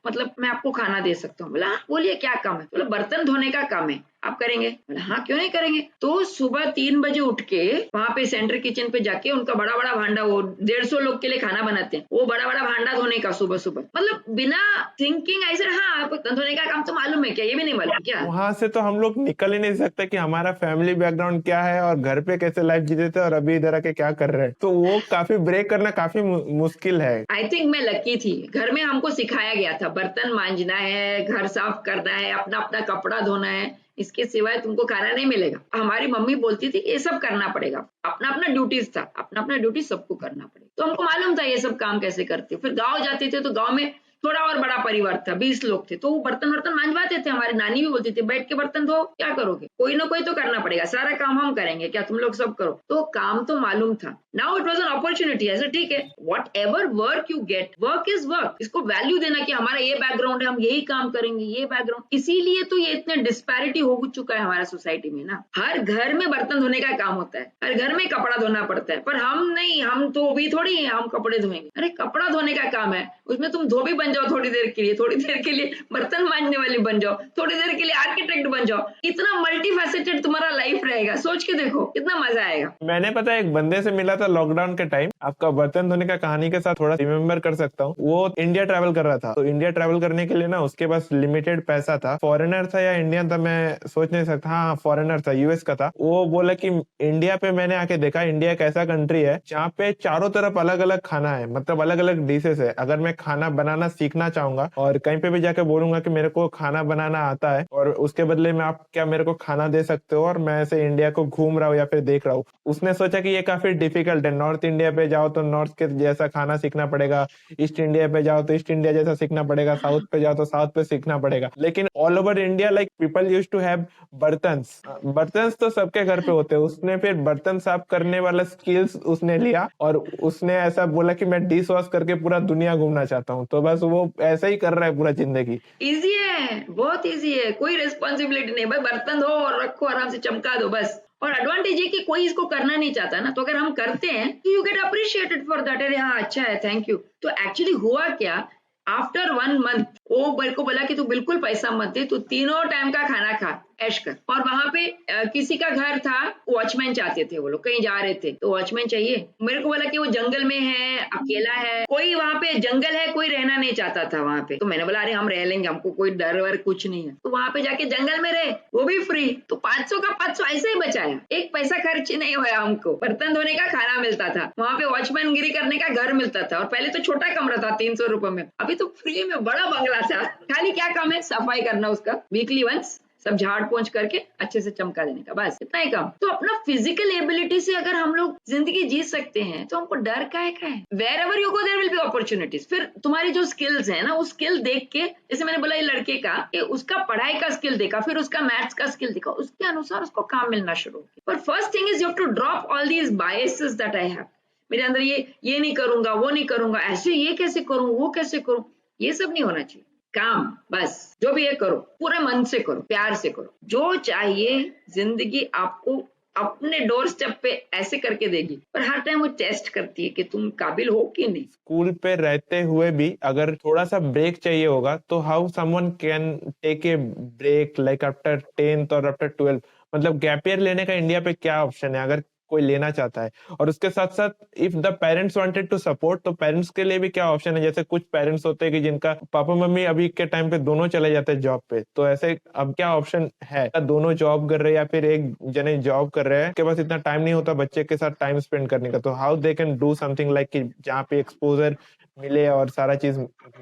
[SPEAKER 3] मतलब मैं आपको खाना दे सकता हूँ। बोला हाँ, बोलिए क्या काम है। बोला बर्तन धोने का काम है, आप करेंगे? बोला हाँ क्यों नहीं करेंगे। तो सुबह 3 बजे उठ के वहां पे सेंटर किचन पे जाके उनका बड़ा बड़ा भांडा, वो 150 लोग के लिए खाना बनाते हैं, वो बड़ा बड़ा भांडा धोने का सुबह सुबह, मतलब बिना थिंकिंग ऐसे। हाँ बर्तन धोने का काम तो मालूम है क्या, ये भी नहीं मालूम क्या?
[SPEAKER 2] वहां से तो हम लोग निकल ही नहीं सकते कि हमारा फैमिली बैकग्राउंड क्या है और घर पे कैसे लाइफ जीते थे और अभी इधर आके क्या कर रहे हैं। तो वो काफी ब्रेक करना काफी मुश्किल है।
[SPEAKER 3] आई थिंक मैं लकी थी, घर में हमको सिखाया गया था बर्तन मांजना है, घर साफ करना है, अपना अपना कपड़ा धोना है, इसके सिवाय तुमको खाना नहीं मिलेगा। हमारी मम्मी बोलती थी ये सब करना पड़ेगा, अपना अपना ड्यूटीज था, अपना अपना ड्यूटी सबको करना पड़ेगा। तो हमको मालूम था ये सब काम कैसे करते। फिर गाँव जाते थे तो गाँव में थोड़ा और बड़ा परिवार था, 20 लोग थे, तो वो बर्तन वर्तन मांजवाते थे। हमारी नानी भी बोलती थी बैठ के बर्तन धो, क्या करोगे, कोई ना कोई तो करना पड़ेगा, सारा काम हम करेंगे क्या, तुम लोग सब करो। तो काम तो मालूम था। Now it was an opportunity, ऐसा ठीक है, what ever work you get, work is work, इसको वैल्यू देना कि हमारा ये बैकग्राउंड है, हम यही काम करेंगे, ये बैकग्राउंड। इसीलिए तो ये इतने डिस्पैरिटी हो चुका है हमारा सोसाइटी में ना। हर घर में बर्तन धोने का काम होता है, हर घर में कपड़ा धोना पड़ता है, पर हम नहीं, हम तो भी थोड़ी है हम कपड़े धोएंगे। अरे कपड़ा धोने का काम है, उसमें तुम धोबी बन जाओ थोड़ी देर के लिए, थोड़ी देर के लिए बर्तन मांजने वाली बन जाओ, थोड़ी देर के लिए आर्किटेक्ट बन जाओ, इतना मल्टीफैसेटेड तुम्हारा लाइफ रहेगा। सोच के देखो कितना मजा आएगा।
[SPEAKER 2] मैंने पता है एक बंदे से मिला था लॉकडाउन के टाइम, आपका बर्तन धोने का कहानी के साथ थोड़ा रिमेम्बर कर सकता हूँ। वो इंडिया ट्रैवल कर रहा था, तो इंडिया ट्रैवल करने के लिए ना उसके पास लिमिटेड पैसा था। फॉरेनर था या इंडियन था मैं सोच नहीं सकता, हाँ फॉरेनर था, यूएस का था। वो बोला कि इंडिया पे मैंने आके देखा, इंडिया एक ऐसा कंट्री है जहाँ पे चारों तरफ अलग अलग खाना है, मतलब अलग अलग डिशेस है। अगर मैं खाना बनाना सीखना चाहूंगा और कहीं पे भी जाके बोलूंगा कि मेरे को खाना बनाना आता है और उसके बदले में आप क्या मेरे को खाना दे सकते हो, और मैं ऐसे इंडिया को घूम रहा हूँ या फिर देख रहा हूँ। उसने सोचा कि ये काफी डिफिकल्ट है, नॉर्थ इंडिया पे जाओ तो नॉर्थ के जैसा खाना सीखना पड़ेगा, ईस्ट इंडिया पे जाओ तो ईस्ट इंडिया जैसा सीखना पड़ेगा, साउथ पे जाओ तो साउथ पे सीखना पड़ेगा। लेकिन all over India like people use to have bartans. बर्तन्स तो सबके घर पे होते हैं। उसने फिर बर्तन साफ करने वाला स्किल्स उसने लिया और उसने ऐसा बोला कि मैं डिश वॉश करके पूरा दुनिया घूमना चाहता हूँ। तो बस वो ऐसा ही कर रहा है पूरा जिंदगी।
[SPEAKER 3] इजी है, बहुत इजी है, कोई रिस्पॉन्सिबिलिटी नहीं, भाई बर्तन धो और रखो, आराम से चमका दो बस। और एडवांटेज ये कि कोई इसको करना नहीं चाहता ना, तो अगर हम करते हैं तो you get appreciated for that. अरे हाँ अच्छा है, थैंक यू। तो एक्चुअली हुआ क्या, आफ्टर 1 मंथ वो मेरे को बोला कि तू बिल्कुल पैसा मत दे, तू तीनों टाइम का खाना खा, ऐश कर। और वहां पे किसी का घर था, वॉचमैन चाहते थे, वो लोग कहीं जा रहे थे तो वॉचमैन चाहिए। मेरे को बोला कि वो जंगल में है, अकेला है, कोई वहां पे जंगल है, कोई रहना नहीं चाहता था वहां पे। तो मैंने बोला अरे हम रह लेंगे, हमको कोई डर वर कुछ नहीं है। तो वहां पे जाके जंगल में रहे, वो भी फ्री। तो 500 का 500 ऐसे ही बचाया, एक पैसा खर्च नहीं हुआ हमको। बर्तन धोने का खाना मिलता था, वहां पे वॉचमैन गिरी करने का घर मिलता था, और पहले तो छोटा कमरा था 300 रुपए में, अभी तो फ्री में बड़ा बंगला था। खाली क्या काम है, सफाई करना उसका, वीकली वंस सब झाड़ पोंछ करके अच्छे से चमका देने का, बस इतना ही काम। तो अपना फिजिकल एबिलिटी से अगर हम लोग जिंदगी जी सकते हैं तो हमको डर का है। Wherever you go there will be opportunities. फिर तुम्हारी जो स्किल्स है ना, वो स्किल देख के, जैसे मैंने बोला ये लड़के का, उसका पढ़ाई का स्किल देखा, फिर उसका मैथ्स का स्किल देखा, उसके अनुसार उसको काम मिलना शुरू हो गया। पर first thing is you have to drop all these biases that I have. मेरे अंदर ये नहीं करूंगा, वो नहीं करूंगा, ऐसे ये कैसे करूं, वो कैसे करूं, ये सब नहीं होना चाहिए। काम बस जो भी है करो, पूरे मन से करो, प्यार से करो, जो चाहिए जिंदगी आपको अपने डोर स्टेप पे ऐसे करके देगी। पर हर टाइम वो टेस्ट करती है कि तुम काबिल हो कि नहीं।
[SPEAKER 2] स्कूल पे रहते हुए भी अगर थोड़ा सा ब्रेक चाहिए होगा तो how someone can take a break like after 10th और आफ्टर 12th, मतलब गैप ईयर लेने का इंडिया पे क्या ऑप्शन है अगर कोई लेना चाहता है? और उसके साथ साथ if the parents wanted to support, तो पेरेंट्स के लिए भी क्या ऑप्शन है? जैसे कुछ पेरेंट्स होते हैं कि जिनका पापा मम्मी अभी के टाइम पे दोनों चले जाते हैं जॉब पे, तो ऐसे अब क्या ऑप्शन है? दोनों जॉब कर रहे हैं या फिर एक जने जॉब कर रहे हैं, के पास इतना टाइम नहीं होता बच्चे के साथ टाइम स्पेंड करने का, तो how they can do something like कि जहाँ पे एक्सपोजर मिले और सारा चीज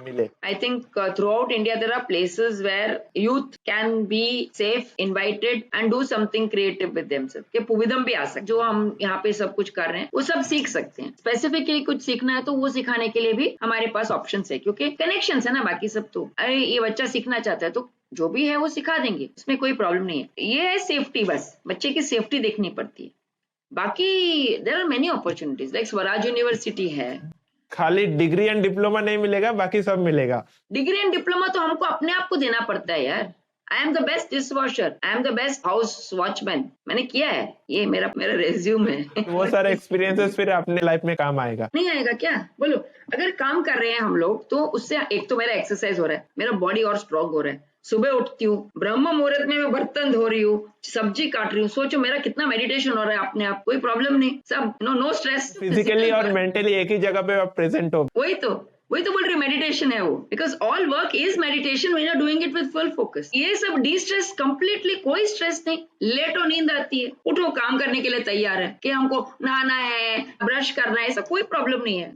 [SPEAKER 2] मिले।
[SPEAKER 3] I think throughout India there are places where youth can be safe, invited and do something creative with themselves. कि पुविदम भी आ सकते, जो हम यहाँ पे सब कुछ कर रहे हैं वो सब सीख सकते हैं। स्पेसिफिकली कुछ सीखना है तो वो सिखाने के लिए भी हमारे पास ऑप्शंस है, क्योंकि कनेक्शंस है ना। बाकी सब तो अरे ये बच्चा सीखना चाहता है तो जो भी है वो सिखा देंगे, इसमें कोई प्रॉब्लम नहीं है। ये है सेफ्टी, बस बच्चे की सेफ्टी देखनी पड़ती है। बाकी there are many opportunities, like Swaraj university है,
[SPEAKER 2] खाली डिग्री एंड डिप्लोमा नहीं मिलेगा, बाकी सब मिलेगा।
[SPEAKER 3] डिग्री एंड डिप्लोमा तो हमको अपने आप को देना पड़ता है यार। आई am the best dish washer, I am the best house watchman, मैंने किया है, ये मेरा मेरा रेज्यूम है।
[SPEAKER 2] वो सारे एक्सपीरियंसेस फिर अपने लाइफ में काम आएगा।
[SPEAKER 3] नहीं आएगा क्या? बोलो, अगर काम कर रहे हैं हम लोग तो उससे एक तो मेरा एक्सरसाइज हो रहा है, मेरा बॉडी और स्ट्रॉन्ग हो रहा है। सुबह उठती हूँ, ब्रह्म मुहूर्त में मैं बर्तन धो रही हूँ, सब्जी काट रही हूँ, सोचो मेरा कितना मेडिटेशन हो रहा है अपने आप, कोई प्रॉब्लम नहीं, सब नो स्ट्रेस,
[SPEAKER 2] फिजिकली और मेंटली एक ही जगह पे आप प्रेजेंट हो।
[SPEAKER 3] वही तो बोल रही मेडिटेशन है वो, because all work is meditation when you are doing it with full focus. ये सब डी स्ट्रेस, कंप्लीटली कोई स्ट्रेस नहीं। लेटो, नींद आती है, उठो, काम करने के लिए तैयार है कि हमको नहाना है, ब्रश करना है, ऐसा कोई प्रॉब्लम नहीं है।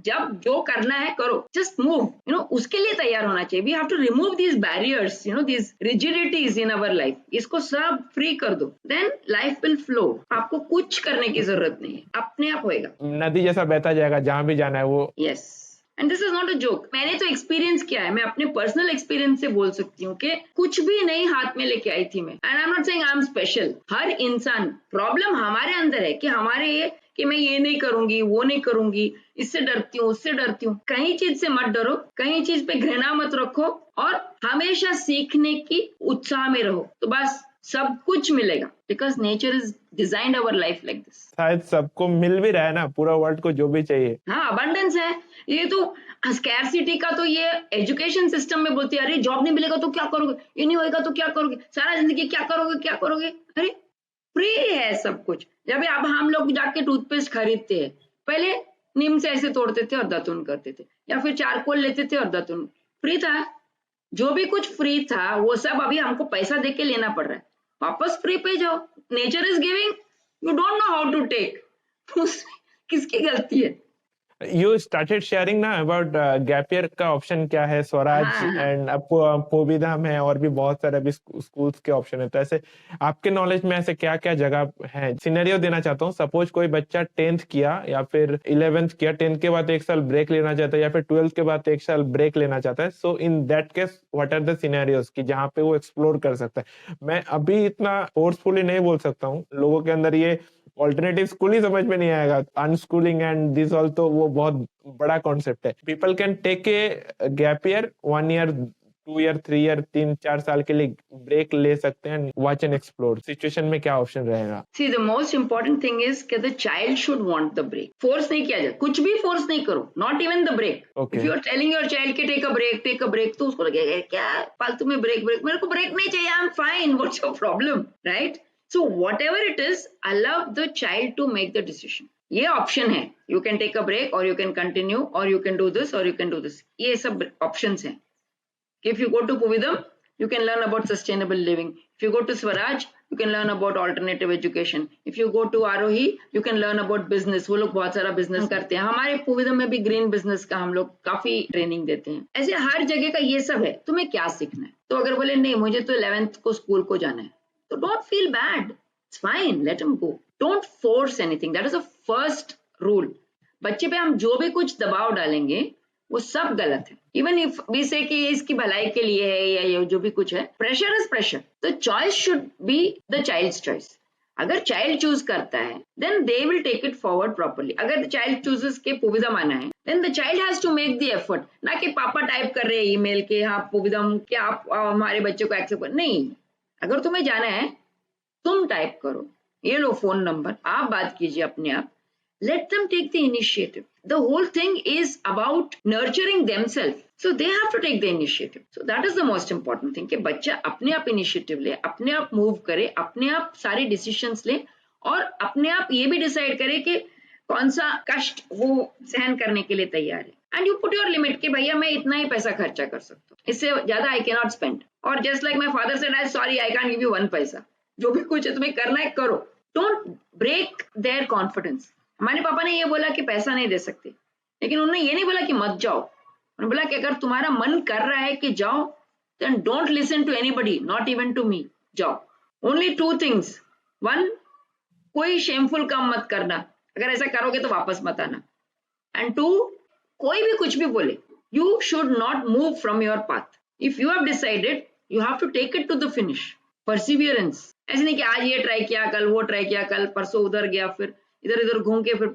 [SPEAKER 3] जब जो करना है करो, जस्ट मूव, उसके लिए तैयार होना चाहिए। We have to remove these barriers, these rigidities in our life, इसको सब फ्री कर दो, देन लाइफ विल फ्लो। आपको कुछ करने की जरूरत नहीं है, अपने आप होएगा,
[SPEAKER 2] नदी जैसा बहता जाएगा, जहां भी जाना है वो।
[SPEAKER 3] Yes, and this is not a joke. मैंने तो एक्सपीरियंस किया है, मैं अपने पर्सनल एक्सपीरियंस से बोल सकती हूँ कि कुछ भी नहीं हाथ में लेके आई थी मैं। And I am not saying I am special. हर इंसान, प्रॉब्लम हमारे अंदर है कि हमारे ये कि मैं ये नहीं करूंगी, वो नहीं करूंगी, इससे डरती हूँ, उससे डरती हूँ। कहीं चीज से मत डरो, कहीं चीज पे घृणा मत रखो, और हमेशा सीखने की उत्साह में रहो, तो बस सब कुछ मिलेगा। Because nature is designed our life like this.
[SPEAKER 2] शायद सबको मिल भी रहा है ना, पूरा वर्ल्ड को जो भी चाहिए।
[SPEAKER 3] हाँ, अबंडेंस है। ये तो स्कैरसिटी का तो ये एजुकेशन सिस्टम में बोलती है, अरे जॉब नहीं मिलेगा तो क्या करोगे, ये नहीं होएगा तो क्या करोगे, सारा जिंदगी क्या करोगे क्या करोगे। अरे फ्री है सब कुछ। जब अब हम लोग जाके टूथपेस्ट खरीदते हैं, पहले नीम से ऐसे तोड़ते थे और दातुन करते थे, या फिर चारकोल लेते थे और दातुन, फ्री था। जो भी कुछ फ्री था वो सब अभी हमको पैसा देके लेना पड़ रहा है। वापस फ्री पे जाओ, nature is giving, you don't know how to take. किसकी गलती है?
[SPEAKER 2] यू स्टार्टेड शेयरिंग ना अबाउट गैप ईयर का ऑप्शन क्या है, स्वराज एंड आपको पोविधाम है, और भी बहुत सारे अभी स्कूल्स के ऑप्शन है। तो ऐसे आपके नॉलेज में ऐसे क्या क्या जगह है? सिनेरियो देना चाहता हूँ, सपोज कोई बच्चा 10th किया या फिर 11th किया, 10th के बाद 1 साल ब्रेक लेना चाहता है, या फिर 12th के बाद 1 साल ब्रेक लेना चाहता है। So in that case what are the scenarios कि जहाँ पे वो एक्सप्लोर कर सकता है? मैं अभी इतना फोर्सफुली नहीं बोल सकता हूँ, लोगों के अंदर ये ऑल्टरनेटिव स्कूल ही समझ में नहीं आएगा, अनस्कूलिंग एंड दिस ऑल, तो वो बहुत बड़ा कॉन्सेप्ट है। People can take a gap year, 1 year, 2 year, 3 year, 3-4 साल के लिए ब्रेक ले सकते हैं, वॉच एंड एक्सप्लोर। सिचुएशन में क्या ऑप्शन रहेगा?
[SPEAKER 3] See, the most important thing is कि the child should want the break. Force नहीं किया जाए, कुछ भी फोर्स नहीं करो, not even the break.
[SPEAKER 2] Okay.
[SPEAKER 3] If you are telling your child कि take a break, तो उसको लगेगा क्या फालतू में ब्रेक, मेरे को ब्रेक नहीं चाहिए, I'm fine, what's your problem, right? So whatever it is, allow the child to make the decision. ये ऑप्शन है, you can take a break or you can continue or you can do this or you can do this. ये सब ऑप्शंस हैं। If you go to Povidam, you can learn about sustainable living. If you go to Swaraj, you can learn about alternative education. If you go to Arohi, you can learn about business. वो लोग बहुत सारा बिजनेस करते हैं। हमारे पोविदम में भी ग्रीन बिजनेस का हम लोग काफी ट्रेनिंग देते हैं। ऐसे हर जगह का ये सब है। तुम्हें क्या सीखना है? तो अगर बोले नहीं मुझे तो 11th को स्कूल को जाना है, तो don't feel bad, it's fine, let him go, don't force anything, that is a first rule. बच्चे पे हम जो भी कुछ दबाव डालेंगे वो सब गलत है। इवन इफ वी से कि ये इसकी भलाई के लिए है या ये जो भी कुछ है, प्रेशर इज प्रेशर। तो choice should be the child's choice. अगर चाइल्ड चूज करता है then they will take it forward properly. अगर द चाइल्ड चूजेस के पोविदम आना है then the child has to make the effort, ना कि पापा टाइप कर रहे हैं ईमेल के हाँ पोविदम क्या आप हमारे बच्चे को एक्सेप्ट कर। नहीं, अगर तुम्हें जाना है तुम टाइप करो, ये लो फोन नंबर, आप बात कीजिए अपने आप, let them take the initiative. The whole thing is about nurturing themselves, so they have to take the initiative. So that is the most important thing कि बच्चा अपने आप initiative ले, अपने आप move करे, अपने आप सारे decisions ले, और अपने आप ये भी decide करे कि कौन सा कष्ट वो सहन करने के लिए तैयार है। And you put your limit कि भैया मैं इतना ही पैसा खर्चा कर सकता हूँ, इससे ज्यादा I cannot spend. और just like my father said, I'm sorry, I can't give you 1 पैसा। जो भी कुछ है तुम्हें करना है करो, don't break their confidence. हमारे पापा ने ये बोला कि पैसा नहीं दे सकते, लेकिन उन्होंने ये नहीं बोला कि मत जाओ। उन्होंने बोला कि अगर तुम्हारा मन कर रहा है कि जाओ, then don't listen to anybody, not even to me, जाओ। Only 2 things. 1, कोई shameful काम मत करना, अगर ऐसा करोगे तो वापस मत आना। And 2, कोई भी कुछ भी बोले, you should not move from your path. If you have decided, you have to take it to the finish. Perseverance. ऐसे नहीं कि आज ये ट्राई किया, कल वो ट्राई किया, कल परसों उधर गया, फिर इधर इधर घूम के फिर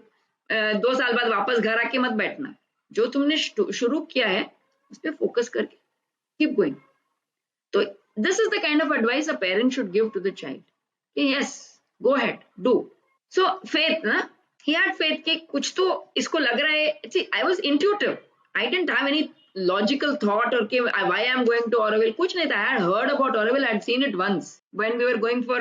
[SPEAKER 3] 2 साल बाद वापस घर आके मत बैठना, जो तुमने शुरू किया है उस पर फोकस करके कीप गोइंग। तो this is the kind of advice a parent should give to the child, yes go ahead do. So faith ना, he had faith कि कुछ तो इसको लग रहा है। See, I was intuitive. I didn't have any logical thought or why I'm going to Auroville. कुछ नहीं था। I had heard about Auroville. I had seen it once when we were going for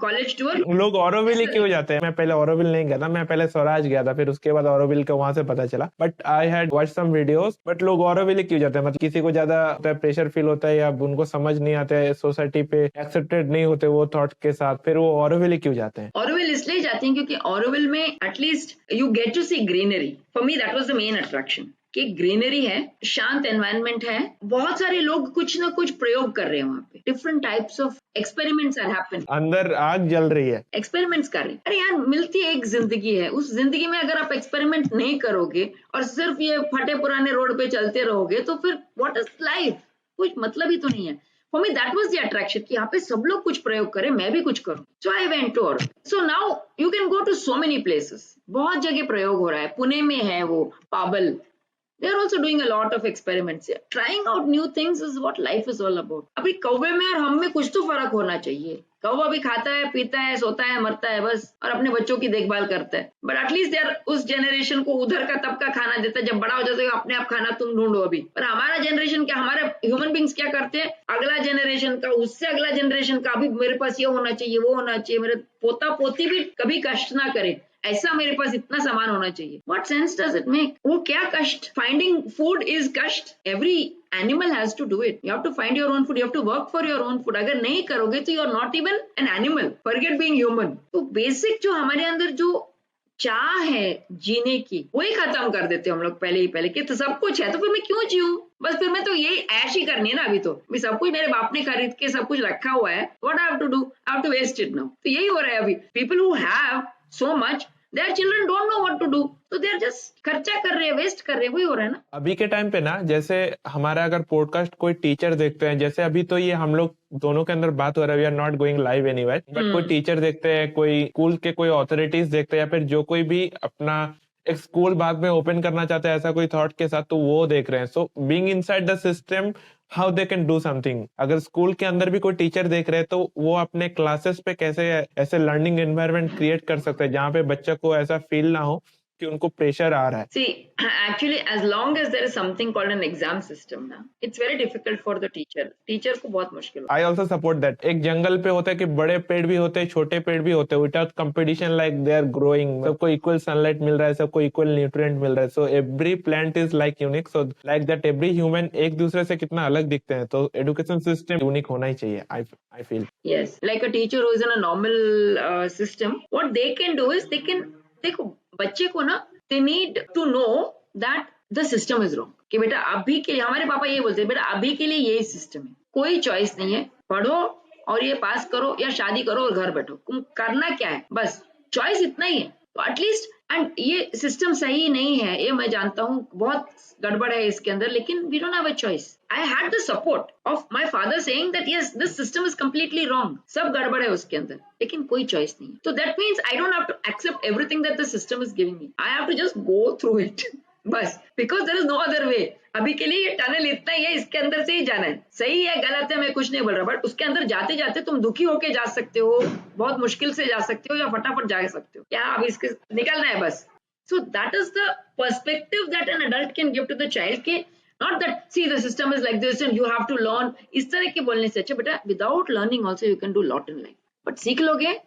[SPEAKER 3] college tour.
[SPEAKER 2] लोग ऑरोविल ही क्यों जाते हैं? मैं पहले ऑरोविल नहीं गया था, मैं पहले स्वराज गया था, फिर उसके बाद ऑरोविल का वहां से पता चला। But I had watch some videos. बट लोग ऑरोविल ही क्यों जाते हैं? मतलब किसी को ज्यादा प्रेशर फील होता है या उनको समझ नहीं आता है, सोसाइटी पे एक्सेप्टेड नहीं होते वो थॉट के साथ, फिर वो ऑरोविल ही क्यों जाते हैं?
[SPEAKER 3] ऑरोविल इसलिए जाते हैं क्योंकि ऑरोविल में at least you get to see greenery. For me that was the main attraction कि ग्रीनरी है, शांत एनवायरनमेंट है, बहुत सारे लोग कुछ ना कुछ प्रयोग कर रहे हैं वहां पे, different types of experiments are happening.
[SPEAKER 2] अंदर आग जल रही है,
[SPEAKER 3] एक्सपेरिमेंट्स कर रहे हैं। अरे यार, मिलती एक जिंदगी है, उस जिंदगी में अगर आप एक्सपेरिमेंट नहीं करोगे और सिर्फ ये फटे पुराने रोड पे चलते रहोगे तो फिर व्हाट इज लाइफ? कुछ मतलब ही तो नहीं है। For me that was the attraction कि यहाँ पे सब लोग कुछ प्रयोग करें, मैं भी कुछ करूं। So I went to Auroville. So now you can go to so many places, बहुत जगह प्रयोग हो रहा है। पुणे में है वो पाबल, they are also doing a lot of experiments. Trying out new things is what life is all about. अभी कौवे में और हम में कुछ तो फर्क होना चाहिए। कौवा भी खाता है, पीता है, सोता है, मरता है बस, और अपने बच्चों की देखभाल करता है। बट एटलीस्ट यार उस जनरेशन को उधर का तब का खाना देता है, जब बड़ा हो जाता है अपने आप खाना तुम ढूंढो। अभी पर हमारा जनरेशन क्या, हमारे ह्यूमन बींग्स क्या करते हैं, अगला जनरेशन का, उससे अगला जनरेशन का, अभी मेरे पास ये होना चाहिए, वो होना चाहिए, मेरे पोता पोती भी कभी कष्ट ना करे, ऐसा मेरे पास इतना सामान होना चाहिए। What sense does it make? वो क्या कष्ट? Finding food is कष्ट। Every animal has to do it. You have to find your own food. You have to work for your own food. अगर नहीं करोगे तो you are not even an animal. Forget being human. तो बेसिक जो हमारे अंदर जो चाह है जीने की, वही खत्म कर देते हम लोग पहले कि तो सब कुछ है तो फिर मैं क्यों जीऊं? बस फिर मैं तो यही ऐश ही करनी है ना। अभी तो सब कुछ मेरे बाप ने खरीद के सब कुछ रखा हुआ है। What I have to do? I have to waste it now. तो यही हो रहा है अभी। People who have so much, their children don't know what to do, so they are just खर्चा कर रहे हैं, वेस्ट कर रहे हैं, वही हो रहा है ना।
[SPEAKER 2] अभी के टाइम पे ना, जैसे हमारा अगर पॉडकास्ट कोई टीचर देखते हैं, जैसे अभी तो ये हम लोग दोनों के अंदर बात हो रहा है, we are not going live anywhere, but कोई टीचर देखते हैं, कोई स्कूल के कोई ऑथोरिटीज देखते हैं, या फिर जो कोई भी अपना एक स्कूल बाद में ओपन करना चाहते हैं ऐसा कोई थॉट के साथ, तो वो देख रहे हैं। So being inside the system, how they can do something. अगर स्कूल के अंदर भी कोई टीचर देख रहे हैं तो वो अपने क्लासेस पे कैसे ऐसे लर्निंग एनवायरनमेंट क्रिएट कर सकते हैं जहाँ पे बच्चा को ऐसा फील ना हो कि उनको प्रेशर आ रहा है।
[SPEAKER 3] See, actually, as long as there is something called an exam system ना, it's very difficult for the teacher. Teacher को बहुत मुश्किल होता है।
[SPEAKER 2] I also support that. एक जंगल पे होता है कि बड़े पेड़ भी होते हैं, छोटे पेड़ भी होते हैं, without competition, like they are growing. सबको equal sunlight मिल रहा है, सबको equal nutrient मिल रहा है. So every plant is like unique. So like that every human एक दूसरे से कितना अलग दिखते हैं. तो education system unique होना ही चाहिए. I feel.
[SPEAKER 3] Yes, like a teacher who is in a normal system, what they can do is they can, देखो बच्चे को ना, they need to know that the system is wrong. कि बेटा अभी के लिए, हमारे पापा ये बोलते हैं, बेटा अभी के लिए यही सिस्टम है, कोई चॉइस नहीं है, पढ़ो और ये पास करो या शादी करो और घर बैठो, तुम करना क्या है, बस चॉइस इतना ही है। तो एटलीस्ट, एंड ये सिस्टम सही नहीं है, ये मैं जानता हूँ, बहुत गड़बड़ है इसके अंदर, लेकिन we don't have a choice. I had the support of my father saying that yes this system is completely wrong, सब गड़बड़ है उसके अंदर, लेकिन कोई चॉइस नहीं है। तो that means I don't have to accept everything that the system is giving me, I have to just go through it, बस, because there is no other way. अभी के लिए ये टनल इतना ही है, इसके अंदर से ही जाना है। सही है गलत है मैं कुछ नहीं बोल रहा, बट उसके अंदर जाते जाते तुम दुखी होके जा सकते हो, बहुत मुश्किल से जा सकते हो, या फटाफट जा सकते हो, क्या अब इसके निकलना है बस। So that is the perspective that an adult can give to the child, के not that see the system is like this and you have to learn, इस तरह के बोलने से अच्छा बेटा without learning also you can do lot in life, but सीख लोगे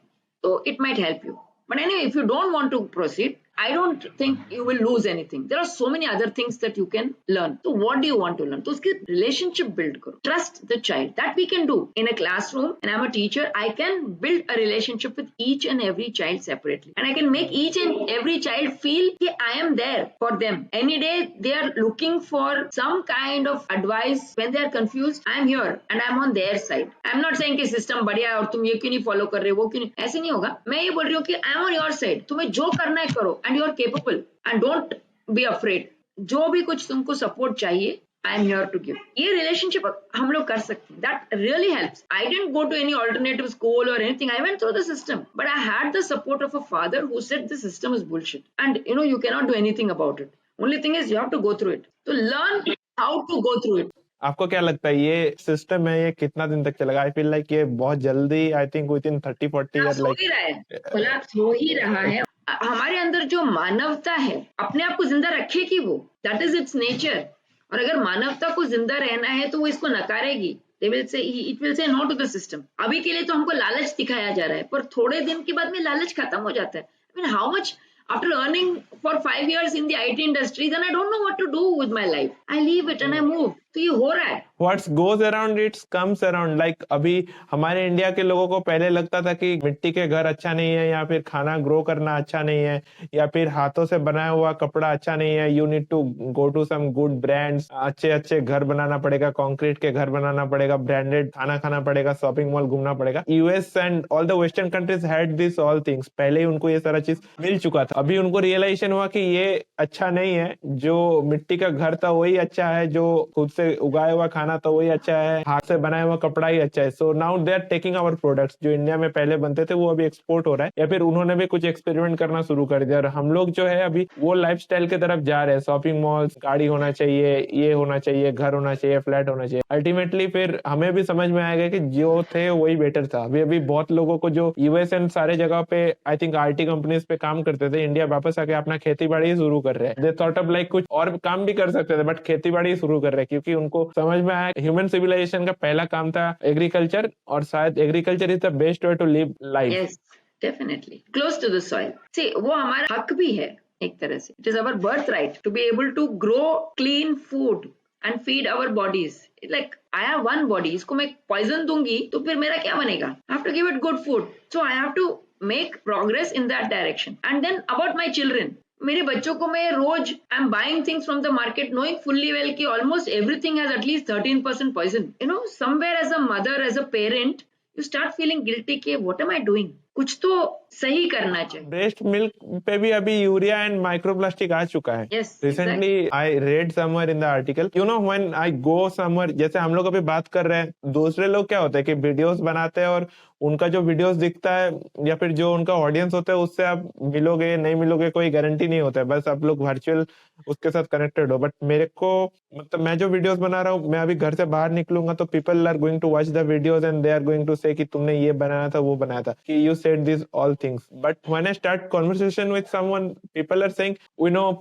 [SPEAKER 3] तो it might help you, but anyway if you don't want to proceed, I don't think you will lose anything. There are so many other things that you can learn. So what do you want to learn? तो उसकी relationship build करो. Trust the child. That we can do in a classroom. And I'm a teacher. I can build a relationship with each and every child separately. And I can make each and every child feel that I am there for them. Any day they are looking for some kind of advice. When they are confused, I am here and I'm on their side. I'm not saying कि system बढ़िया है और तुम ये क्यों नहीं follow कर रहे हो, वो क्यों नहीं, ऐसे नहीं होगा। मैं ये बोल रही हूँ कि I'm on your side. तुम्हें जो करना है करो। And you are capable and don't be afraid. जो भी कुछ तुमको सपोर्ट चाहिए I am here to give. ये रिलेशनशिप हम लोग कर सकते हैं, that really helps. I didn't go to any alternative school और anything, I went through the system, but I had the support of a father who said the system is bullshit and you can not do anything about it. Only thing is you have to go through it, तो learn how to go through it.
[SPEAKER 2] आपको क्या लगता है ये सिस्टम है, ये कितना दिन तक चलेगा? आई फील लाइक ये बहुत जल्दी, I think with in 30-40 year
[SPEAKER 3] हो ही रहा है, कोलैप्स हो ही रहा है। हमारे अंदर जो मानवता है अपने आप को जिंदा रखेगी वो, दैट इज इट्स नेचर। और अगर मानवता को जिंदा रहना है तो वो इसको नकारेगी, it will say no to the system. अभी के लिए तो हमको लालच दिखाया जा रहा है, पर थोड़े दिन के बाद में लालच खत्म हो जाता है। I mean, how much after earning for 5 years in the IT industry, then I don't know what to do with my life. I leave it and I move. तो ये हो रहा है।
[SPEAKER 2] What goes around it comes around. Like अभी हमारे इंडिया के लोगों को पहले लगता था कि मिट्टी के घर अच्छा नहीं है, या फिर खाना ग्रो करना अच्छा नहीं है, या फिर हाथों से बनाया हुआ कपड़ा अच्छा नहीं है। You need to go to some good brands. अच्छे अच्छे घर बनाना पड़ेगा, कंक्रीट के घर बनाना पड़ेगा, ब्रांडेड खाना खाना पड़ेगा, शॉपिंग मॉल घूमना पड़ेगा। US and all the western countries had this all things. पहले ही उनको ये सारा चीज मिल चुका था। अभी उनको रियलाइजेशन हुआ कि ये अच्छा नहीं है, जो मिट्टी का घर था वही अच्छा है, जो खुद से उगाया हुआ खाना था वही अच्छा है, हाथ से बनाया हुआ कपड़ा ही अच्छा है। So now they are taking our products, जो इंडिया में पहले बनते थे वो अभी एक्सपोर्ट हो रहा है, या फिर उन्होंने भी कुछ एक्सपेरिमेंट करना शुरू कर दिया। और हम लोग जो है अभी वो लाइफस्टाइल की तरफ जा रहे हैं। शॉपिंग मॉल्स, गाड़ी होना चाहिए, ये होना चाहिए, घर होना चाहिए, फ्लैट होना चाहिए। अल्टीमेटली फिर हमें भी समझ में आएगा कि जो थे वही बेटर था। अभी बहुत लोगों को जो यूएस एंड सारे जगह पे आई थिंक आईटी कंपनीज पे काम करते थे, इंडिया वापस आके अपना खेती बाड़ी ही शुरू कर रहे हैं। दे थॉट ऑफ लाइक कुछ और काम भी कर सकते थे, बट खेती बाड़ी ही शुरू कर रहे हैं, क्योंकि उनको समझ में आया ह्यूमन सिविलाइजेशन का पहला काम था एग्रीकल्चर, और शायद agriculture is the best way to live life.
[SPEAKER 3] Yes, definitely close to the soil. See, वो हमारा हक भी है एक तरह से। It is our birthright to be able to grow clean food and feed our bodies. Like I have one body, इसको मैं पॉइजन दूंगी तो फिर मेरा क्या बनेगा? I have to give it good food, so I have to make progress in that direction. And then about my children, मेरे बच्चों को मैं रोज I am buying things from the market knowing fully well कि almost everything has at least 13% poison. Somewhere as a mother, as a parent, you start feeling guilty कि व्हाट एम आई डूइंग, कुछ तो सही करना चाहिए।
[SPEAKER 2] ब्रेस्ट मिल्क पे भी अभी यूरिया एंड माइक्रोप्लास्टिक आ चुका है।
[SPEAKER 3] Yes,
[SPEAKER 2] recently I read somewhere in the article, when I go somewhere, जैसे हम लोग अभी बात कर रहे हैं, दूसरे लोग क्या होता है कि वीडियोस बनाते हैं और उनका जो वीडियोस दिखता है या फिर जो उनका ऑडियंस होता है उससे आप मिलोगे नहीं मिलोगे कोई गारंटी नहीं होता है, बस आप लोग वर्चुअल उसके साथ कनेक्टेड हो। बट मेरे को मतलब मैं जो वीडियोस बना रहा हूँ, मैं अभी घर से बाहर निकलूंगा तो people are going to watch the videos and they are going to say कि तुमने ये बनाया था, वो बनाया था, कि you said this all things. But when I start conversation with someone, people are saying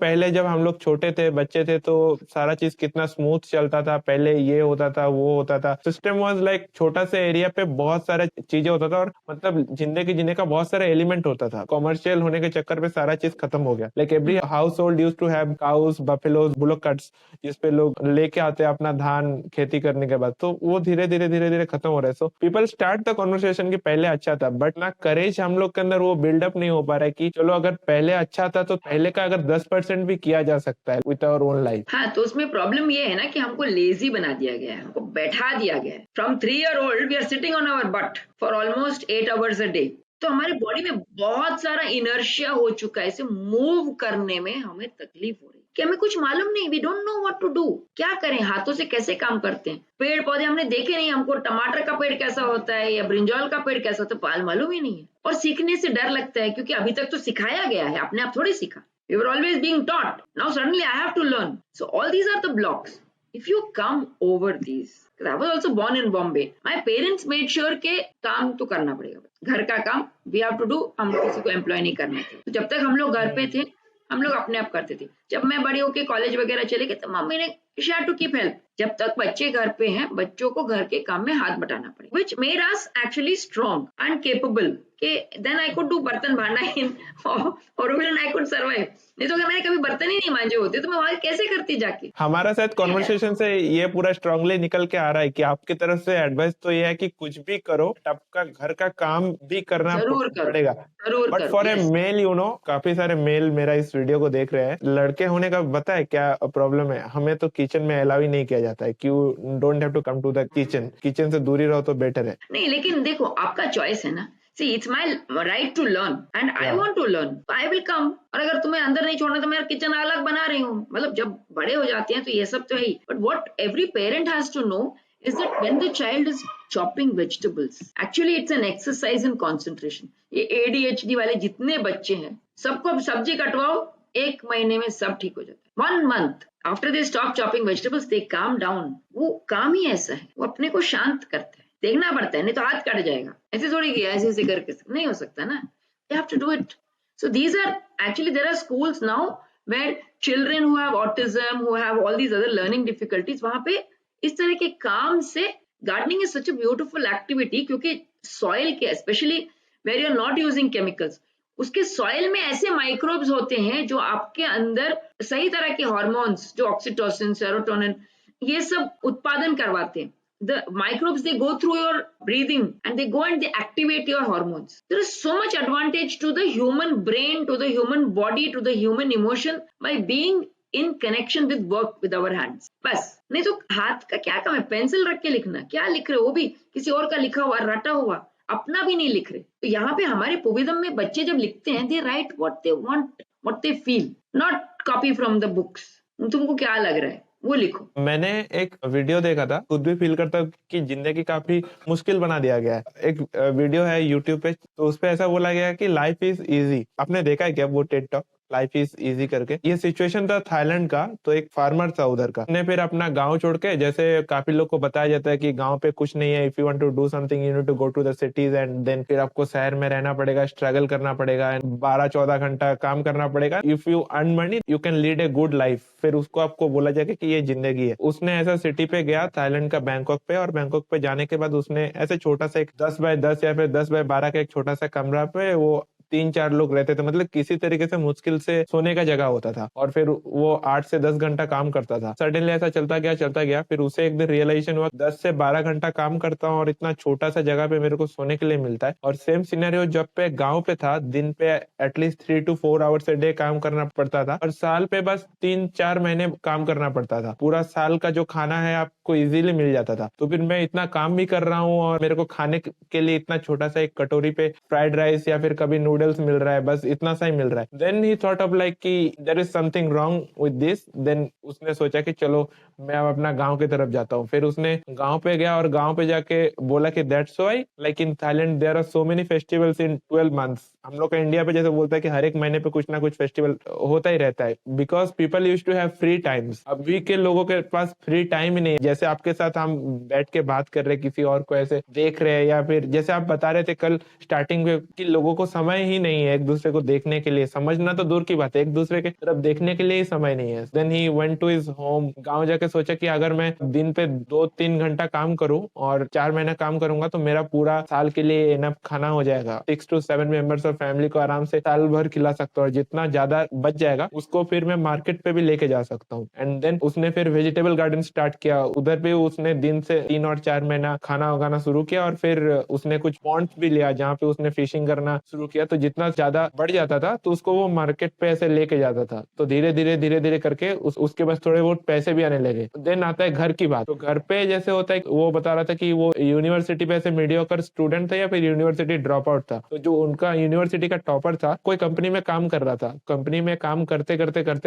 [SPEAKER 2] पहले जब हम लोग छोटे थे, बच्चे थे, तो सारा चीज कितना स्मूथ चलता था, पहले ये होता था, वो होता था, सिस्टम वाज लाइक छोटा सा एरिया पे बहुत सारा चीजें होता था, और मतलब जिंदगी जीने का बहुत सारा एलिमेंट होता था। कॉमर्शियल होने के चक्कर पे सारा चीज खत्म हो गया। Like every household used to have cows, buffaloes, bullock carts, जिसपे लोग लेके आते हैं अपना धान खेती करने के बाद, तो वो धीरे धीरे खत्म हो रहा है। So people start the conversation कि पहले अच्छा था, बट ना करेज हम लोग के अंदर वो बिल्डअप नहीं हो पा रहा है कि चलो अगर पहले अच्छा था तो पहले का अगर 10% भी किया जा सकता है विद आवर ओन लाइफ।
[SPEAKER 3] हाँ, तो उसमें प्रॉब्लम ये है ना कि हमको लेजी बना दिया गया है, हमको बैठा दिया गया है। From 3-year-old we are sitting on our butt for almost 8 hours a day। तो हमारी बॉडी में बहुत सारा इनर्शिया हो चुका है, इसे मूव करने में हमें तकलीफ हो रही है कि हमें कुछ मालूम नहीं, we don't know what to do. क्या करें, हाथों से कैसे काम करते हैं, पेड़ पौधे हमने देखे नहीं, हमको टमाटर का पेड़ कैसा होता है या ब्रिंजॉल का पेड़ कैसा होता है मालूम ही नहीं है। और सीखने से डर लगता है क्योंकि अभी तक तो सिखाया गया है, अपने आप थोड़ी सीखा। We were always being taught. Now suddenly I have to learn. So all these are the blocks. If you come over these, because I was also born in Bombay, my parents made sure के काम तो करना पड़ेगा, घर का काम we have to do, हम किसी को एम्प्लॉय नहीं करना चाहिए। तो जब तक हम लोग घर पे थे, हम लोग अपने आप करते थे। जब मैं बड़ी होके कॉलेज वगैरह चले गए तो मम्मी ने शेयर टू कीप हेल्प। जब तक बच्चे घर पे हैं, बच्चों को घर के काम में हाथ बटाना पड़े, which made us actually strong and capable. कि then I could do बर्तन भांडा इन और then I could survive। नहीं तो अगर मैंने कभी बर्तन ही नहीं मांजे होते तो मैं वहां कैसे करती जाके।
[SPEAKER 2] हमारा शायद कॉन्वर्सेशन से ये पूरा स्ट्रांगली निकल के आ रहा है कि आपकी तरफ से एडवाइस तो ये है कि कुछ भी करो, आपका घर का काम भी करना पड़ेगा। बट फॉर ए मेल, काफी सारे मेल मेरा इस वीडियो को देख रहे हैं, लड़के होने का पता है क्या प्रॉब्लम है? हमें तो किचन में अलाउ ही नहीं किया जाता है। क्यों? Don't have to come to the kitchen से दूरी रहो तो बेटर है।
[SPEAKER 3] नहीं, लेकिन देखो आपका चॉइस है ना see it's my right to learn and I want to learn, I will come. और अगर तुम्हें अंदर नहीं छोड़ना तो मैं किचन अलग बना रही हूँ, मतलब जब बड़े हो जाते हैं तो ये सब तो है ही। But what every parent has to know is that when the child is chopping vegetables, actually it's an exercise in concentration. ये ADHD वाले जितने बच्चे हैं सबको अब सब्जी कटवाओ, 1 महीने में सब ठीक हो जाता है। 1 month after they stop chopping vegetables they calm down। वो काम ही ऐसा है, वो अपने को शांत करता है। देखना पड़ता है, नहीं तो हाथ कट जाएगा। ऐसे थोड़ी किया ऐसे ऐसे करके नहीं हो सकता ना, you have to do it. So these are actually, there are schools now where children who have autism, who have all these other learning difficulties, वहां पे इस तरह के काम से gardening is such a beautiful activity, क्योंकि सॉइल के specially where you are not using chemicals, उसके सॉइल में ऐसे माइक्रोब्स होते हैं जो आपके अंदर सही तरह के हार्मोन्स, जो ऑक्सीटोसिन, सेरोटोनिन, ये सब उत्पादन करवाते हैं। The microbes, they go through your breathing and they go and they activate your hormones. There is so much advantage to the human brain, to the human body, to the human emotion by being in connection with work with our hands. बस, नहीं तो हाथ का क्या काम है, पेंसिल रख के लिखना, क्या लिख रहे हो, वो भी किसी और का लिखा हुआ रटा हुआ, अपना भी नहीं लिख रहे। तो यहाँ पे हमारे पुविदम में बच्चे जब लिखते हैं, they write what they want, what they feel, not copy from the books. तुमको क्या लग रहा है वो लिखो।
[SPEAKER 2] मैंने एक वीडियो देखा था, खुद भी फील करता हूँ कि जिंदगी काफी मुश्किल बना दिया गया है। एक वीडियो है यूट्यूब पे, तो उस पे ऐसा बोला गया है कि लाइफ इज इजी। आपने देखा है क्या वो Ted talk, life is easy करके? ये सिचुएशन था थाईलैंड का। तो एक फार्मर था उधर का, उसने फिर अपना गांव छोड़ के, जैसे काफी लोग को बताया जाता है कि गांव पे कुछ नहीं है, if you want to do something you need to go to the cities and then फिर आपको शहर में रहना पड़ेगा, स्ट्रगल करना पड़ेगा, 12-14 घंटा काम करना पड़ेगा। If you earn money you can lead a good life. फिर उसको आपको बोला जाएगा कि ये जिंदगी है। उसने ऐसा सिटी पे गया थाईलैंड का, बैंकॉक पे, और बैंकॉक पे जाने के बाद उसने ऐसे छोटा सा एक 10x10 या फिर 10x12 का एक छोटा सा कमरा पे वो 3-4 लोग रहते थे, मतलब किसी तरीके से मुश्किल से सोने का जगह होता था। और फिर वो 8 से 10 घंटा काम करता था। सडनली ऐसा चलता गया, फिर उसे एक दिन रियलाइजेशन हुआ 10 से 12 घंटा काम करता हूँ और इतना छोटा सा जगह पे मेरे को सोने के लिए मिलता है। और सेम सिनेरियो जब पे गाँव पे था, दिन पे at least 3 to 4 hours a day काम करना पड़ता था, और साल पे बस 3-4 महीने काम करना पड़ता था। पूरा साल का जो खाना है आपको इजीली मिल जाता था। तो फिर मैं इतना काम भी कर रहा हूँ और मेरे को खाने के लिए इतना छोटा सा एक कटोरी पे फ्राइड राइस या फिर कभी नूडल्स मिल रहा है, बस इतना सा ही मिल रहा है। Then he thought of like कि there is something wrong with this. Then उसने सोचा कि चलो मैं अब अपना गांव की तरफ जाता हूँ। फिर उसने गांव पे गया और गांव पे जाके बोला कि that's why like in Thailand there are so many festivals in 12 months. हम लोग का इंडिया पे जैसे बोलता है कि हर एक महीने पे कुछ ना कुछ फेस्टिवल होता ही रहता है, because people used to have free times. अभी के लोगों के पास फ्री टाइम ही नहीं है। जैसे आपके साथ हम बैठ के बात कर रहे, किसी और को ऐसे देख रहे हैं, या फिर जैसे आप बता रहे थे कल स्टार्टिंग में कि लोगों को समय ही नहीं है एक दूसरे को देखने के लिए, समझना तो दूर की बात है, एक दूसरे के तरफ देखने के लिए ही समय नहीं है। Then he went to his home, गांव जाके सोचा कि अगर मैं दिन पे 2-3 घंटा काम करूं और 4 महीना काम करूंगा तो मेरा पूरा साल के लिए इनफ खाना हो जाएगा। 6 to 7 मेंबर्स ऑफ फैमिली को आराम से साल भर खिला सकता हूँ, और जितना ज्यादा बच जाएगा उसको फिर मैं मार्केट पे भी लेके जा सकता हूँ। एंड देन उसने फिर वेजिटेबल गार्डन स्टार्ट किया। उधर भी उसने दिन से 3 और 4 महीना खाना उगाना शुरू किया, और फिर उसने कुछ पॉन्ड्स भी लिया जहाँ पे उसने फिशिंग करना शुरू किया। तो जितना ज्यादा बढ़ जाता था तो उसको वो मार्केट पे ऐसे लेके जाता था। तो धीरे धीरे करके उसके पास थोड़े बहुत पैसे भी आने लगे। देन आता है घर की बात। तो घर पे जैसे होता है, वो बता रहा था कि वो यूनिवर्सिटी पे ऐसे मीडियोकर स्टूडेंट था या फिर यूनिवर्सिटी ड्रॉप आउट था। तो जो उनका यूनिवर्सिटी का टॉपर था, कोई कंपनी में काम कर रहा था। कंपनी में काम करते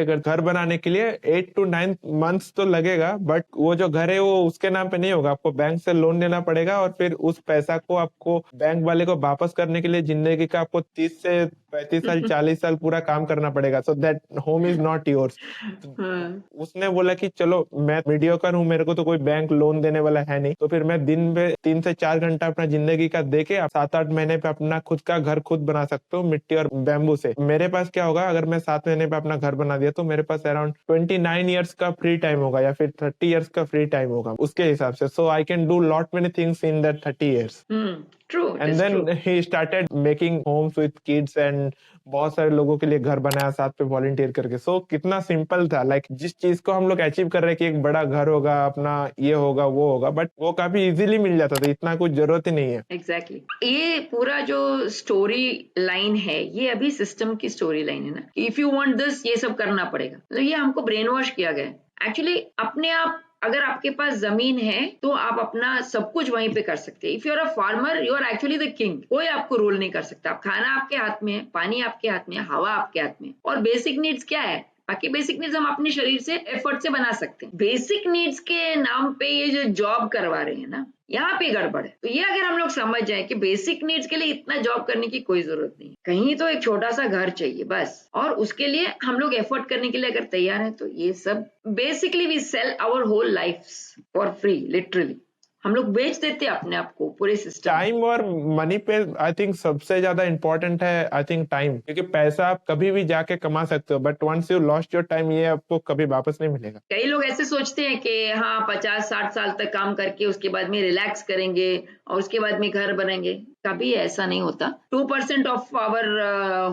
[SPEAKER 2] घर बनाने के लिए 8 to 9 मंथ्स तो लगेगा, बट वो जो घर है वो उसके नाम पे नहीं होगा, आपको बैंक से लोन लेना पड़ेगा, और फिर उस पैसा को आपको बैंक वाले को वापस करने के लिए जिंदगी का आपको 30 से 35 साल 40 साल पूरा काम करना पड़ेगा। So that home is not yours. उसने बोला कि चलो मैं मीडियोकर हूँ, मेरे को तो कोई बैंक लोन देने वाला है नहीं, तो फिर मैं दिन में 3 से 4 घंटा अपना जिंदगी का देके 7-8 महीने पे अपना खुद का घर खुद बना सकता हूँ मिट्टी और बैम्बू से। मेरे पास क्या होगा, अगर मैं 7 महीने पे अपना घर बना दिया तो मेरे पास अराउंड 29 ईयर्स का फ्री टाइम होगा या फिर 30 ईयर्स का फ्री टाइम होगा उसके हिसाब से। So I can do lot many things in that 30 years.
[SPEAKER 3] True,
[SPEAKER 2] And then he started making homes with kids and बहुत सारे लोगों के लिए घर बनाया साथ पे वॉलंटियर करके। सो कितना सिंपल था, लाइक जिस चीज को हम लोग अचीव कर रहे हैं कि एक बड़ा घर होगा, अपना ये होगा वो होगा, बट वो काफी इजीली मिल जाता था, इतना कुछ जरूरत ही नहीं है।
[SPEAKER 3] एग्जैक्टली ये पूरा जो स्टोरी लाइन है ये अभी सिस्टम की स्टोरी लाइन है ना, इफ यू वांट दिस ये सब करना पड़ेगा। तो ये हमको ब्रेन वॉश किया गया है। एक्चुअली अपने आप अगर आपके पास जमीन है तो आप अपना सब कुछ वहीं पे कर सकते हैं। If you are a farmer you are actually the king, कोई आपको रूल नहीं कर सकता। खाना आपके हाथ में है, पानी आपके हाथ में है, हवा आपके हाथ में है। और बेसिक नीड्स क्या है? बाकी बेसिक नीड्स हम अपने शरीर से एफर्ट से बना सकते हैं। बेसिक नीड्स के नाम पे ये जो जॉब करवा रहे हैं ना, यहाँ पे गड़बड़ है। तो ये अगर हम लोग समझ जाए कि बेसिक नीड्स के लिए इतना जॉब करने की कोई जरूरत नहीं, कहीं तो एक छोटा सा घर चाहिए बस, और उसके लिए हम लोग एफर्ट करने के लिए अगर तैयार हैं तो ये सब basically we sell our whole life for free, literally हम लोग बेच देते हैं अपने आप को पूरे सिस्टम।
[SPEAKER 2] टाइम और मनी पे आई थिंक सबसे ज्यादा इंपॉर्टेंट है आई थिंक टाइम, क्योंकि पैसा आप कभी भी जाके कमा सकते हो, but once you lost your time ये आपको कभी वापस नहीं मिलेगा।
[SPEAKER 3] कई लोग ऐसे सोचते हैं कि हाँ 50-60 साल तक काम करके उसके बाद में रिलैक्स करेंगे और उसके बाद में घर बनाएंगे। कभी ऐसा नहीं होता। 2% of our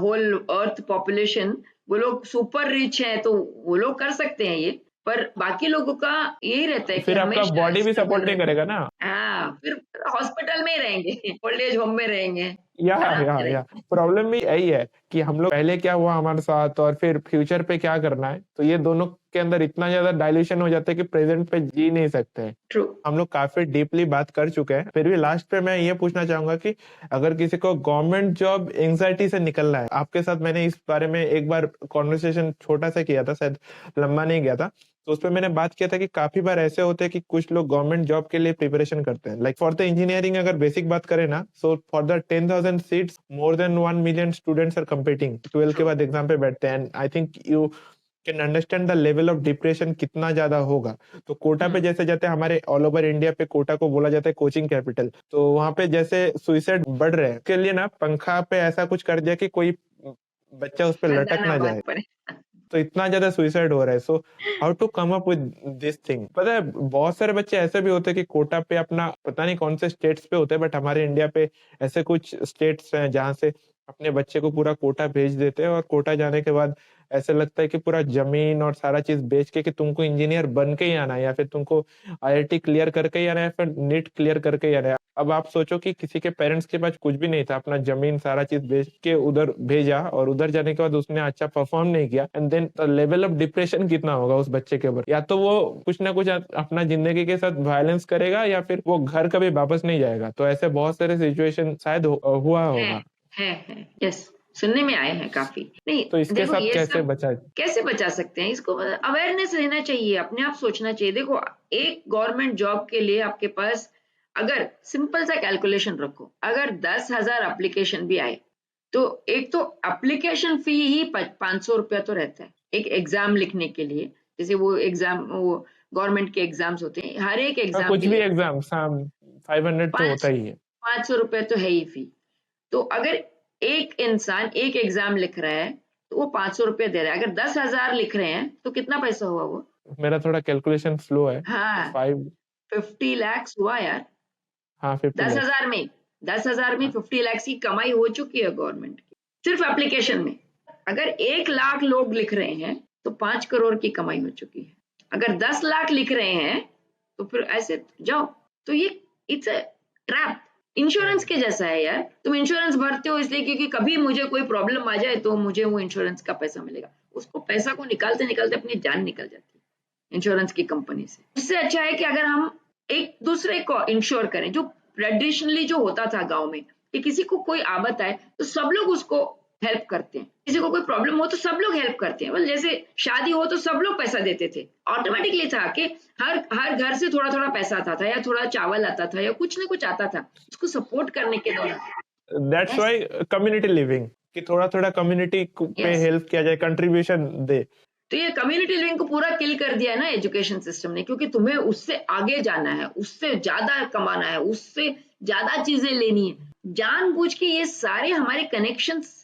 [SPEAKER 3] whole earth population वो लोग सुपर रिच हैं तो वो लोग कर सकते हैं ये, पर बाकी लोगों का यही रहता है कि
[SPEAKER 2] फिर आपका
[SPEAKER 3] हमेशा
[SPEAKER 2] बॉडी भी
[SPEAKER 3] struggle
[SPEAKER 2] सपोर्ट नहीं
[SPEAKER 3] रहता है।
[SPEAKER 2] करेगा ना।
[SPEAKER 3] हाँ, फिर हॉस्पिटल में ही रहेंगे, ओल्ड एज होम में रहेंगे, आराम से
[SPEAKER 2] या
[SPEAKER 3] रहेंगे।
[SPEAKER 2] प्रॉब्लम भी यही है कि हम लोग पहले क्या हुआ हमारे साथ और फिर फ्यूचर पे क्या करना है, तो ये दोनों के अंदर इतना ज्यादा डायल्यूशन हो जाता है कि प्रेजेंट पे जी नहीं सकते हैं।
[SPEAKER 3] ट्रू।
[SPEAKER 2] हम लोग काफी डीपली बात कर चुके हैं, फिर भी लास्ट पे मैं ये पूछना चाहूंगा कि अगर किसी को गवर्नमेंट जॉब एंजाइटी से निकलना है, आपके साथ मैंने इस बारे में एक बार कॉन्वर्सेशन छोटा सा किया था, शायद लंबा नहीं गया था, तो उसपे मैंने बात किया था कि काफी बार ऐसे होते हैं कि कुछ लोग गवर्नमेंट जॉब के लिए प्रिपरेशन करते हैं। लाइक फॉर द इंजीनियरिंग अगर बेसिक बात करें ना, so for the 10,000 seats more than 1 million students are competing 12 के बाद एग्जाम पे बैठते हैं। And I think you can understand the level of depression कितना ज्यादा होगा। तो कोटा पे जैसे जाते हैं, हमारे ऑल ओवर इंडिया पे कोटा को बोला जाता है कोचिंग कैपिटल, तो वहां पे जैसे सुइसाइड बढ़ रहे हैं, उसके लिए ना पंखा पे ऐसा कुछ कर दिया कि कोई बच्चा उस पे लटक
[SPEAKER 3] खाना
[SPEAKER 2] ना
[SPEAKER 3] बात
[SPEAKER 2] जाए,
[SPEAKER 3] पड़े।
[SPEAKER 2] तो इतना ज्यादा सुइसाइड हो रहा है। So how to come up with this thing. पता है बहुत सारे बच्चे ऐसे भी होते हैं कि कोटा पे अपना पता नहीं कौन से स्टेट्स पे होते हैं, बट हमारे इंडिया पे ऐसे कुछ स्टेट्स हैं जहाँ से अपने बच्चे को पूरा कोटा भेज देते हैं, और कोटा जाने के बाद ऐसे लगता है कि पूरा जमीन और सारा चीज बेच के कि तुमको इंजीनियर बन के ही आना है, या फिर तुमको आईआईटी क्लियर करके ही आना है, फिर नीट क्लियर करके ही आना है। अब आप सोचो कि किसी के पेरेंट्स के पास कुछ भी नहीं था, अपना जमीन सारा चीज बेच के उधर भेजा, और उधर जाने के बाद उसने अच्छा परफॉर्म नहीं किया, and then the level of depression कितना होगा उस बच्चे के ऊपर। या तो वो कुछ ना कुछ अपना जिंदगी के साथ वायलेंस करेगा, या फिर वो घर कभी वापस नहीं जाएगा। तो ऐसे बहुत सारे सिचुएशन शायद हुआ होगा।
[SPEAKER 3] है यस, सुनने में आए हैं काफी। नहीं
[SPEAKER 2] तो इसके
[SPEAKER 3] देखो
[SPEAKER 2] साथ
[SPEAKER 3] ये
[SPEAKER 2] कैसे
[SPEAKER 3] सब
[SPEAKER 2] बचा?
[SPEAKER 3] कैसे बचा सकते हैं, इसको अवेयरनेस रहना चाहिए, अपने आप सोचना चाहिए। देखो एक गवर्नमेंट जॉब के लिए आपके पास अगर सिंपल सा कैलकुलेशन रखो, अगर 10,000 एप्लीकेशन भी आए तो एक तो एप्लीकेशन फी ही 500 रुपया तो रहता है एक एग्जाम लिखने के लिए। जैसे वो एग्जाम वो गवर्नमेंट के एग्जाम्स होते हैं, हर एक एग्जाम
[SPEAKER 2] कुछ
[SPEAKER 3] के
[SPEAKER 2] भी
[SPEAKER 3] लिए
[SPEAKER 2] एग्जाम 500 तो होता ही है।
[SPEAKER 3] 500 रुपए तो है ही फी। तो अगर एक इंसान एक एग्जाम लिख रहा है तो वो 500 रुपये दे रहा है। अगर 10,000 लिख रहे हैं तो कितना पैसा हुआ वो?
[SPEAKER 2] मेरा थोड़ा कैलकुलेशन स्लो है, तो
[SPEAKER 3] हाँ 50 lakhs हुआ यार।
[SPEAKER 2] 50 lakhs।
[SPEAKER 3] 10,000 में 10,000 में 50 lakhs की कमाई हो चुकी है गवर्नमेंट की, सिर्फ एप्लीकेशन में। अगर 1 लाख लोग लिख रहे हैं तो 5 करोड़ की कमाई हो चुकी है। अगर 10 लाख लिख रहे हैं तो फिर ऐसे जाओ। तो ये इट्स अ ट्रैप, इंश्योरेंस के जैसा है यार। तुम इंश्योरेंस भरते हो इसलिए क्योंकि कभी मुझे कोई प्रॉब्लम आ जाए तो मुझे वो इंश्योरेंस का पैसा मिलेगा। उसको पैसा को निकालते निकालते अपनी जान निकल जाती है इंश्योरेंस की कंपनी से। उससे अच्छा है कि अगर हम एक दूसरे को इंश्योर करें, जो ट्रेडिशनली जो होता था गांव में कि किसी को कोई आफत आए तो सब लोग उसको हेल्प करते हैं, किसी को कोई प्रॉब्लम हो तो सब लोग हेल्प करते हैं। मतलब जैसे शादी हो तो सब लोग पैसा देते थे, ऑटोमेटिकली था कि हर घर से थोड़ा थोड़ा पैसा आता था, या थोड़ा चावल आता था, या कुछ ना कुछ आता था उसको सपोर्ट करने के दौरान।
[SPEAKER 2] That's
[SPEAKER 3] Yes.
[SPEAKER 2] Why community living, कि थोड़ा थोड़ा कम्युनिटी पे
[SPEAKER 3] Yes.
[SPEAKER 2] हेल्प किया जाए, कंट्रीब्यूशन दे।
[SPEAKER 3] तो ये कम्युनिटी लिविंग को पूरा किल कर दिया है ना एजुकेशन सिस्टम ने, क्योंकि तुम्हें उससे आगे जाना है, उससे ज्यादा कमाना है, उससे ज्यादा चीजें लेनी है। जानबूझ के ये सारे हमारे कनेक्शंस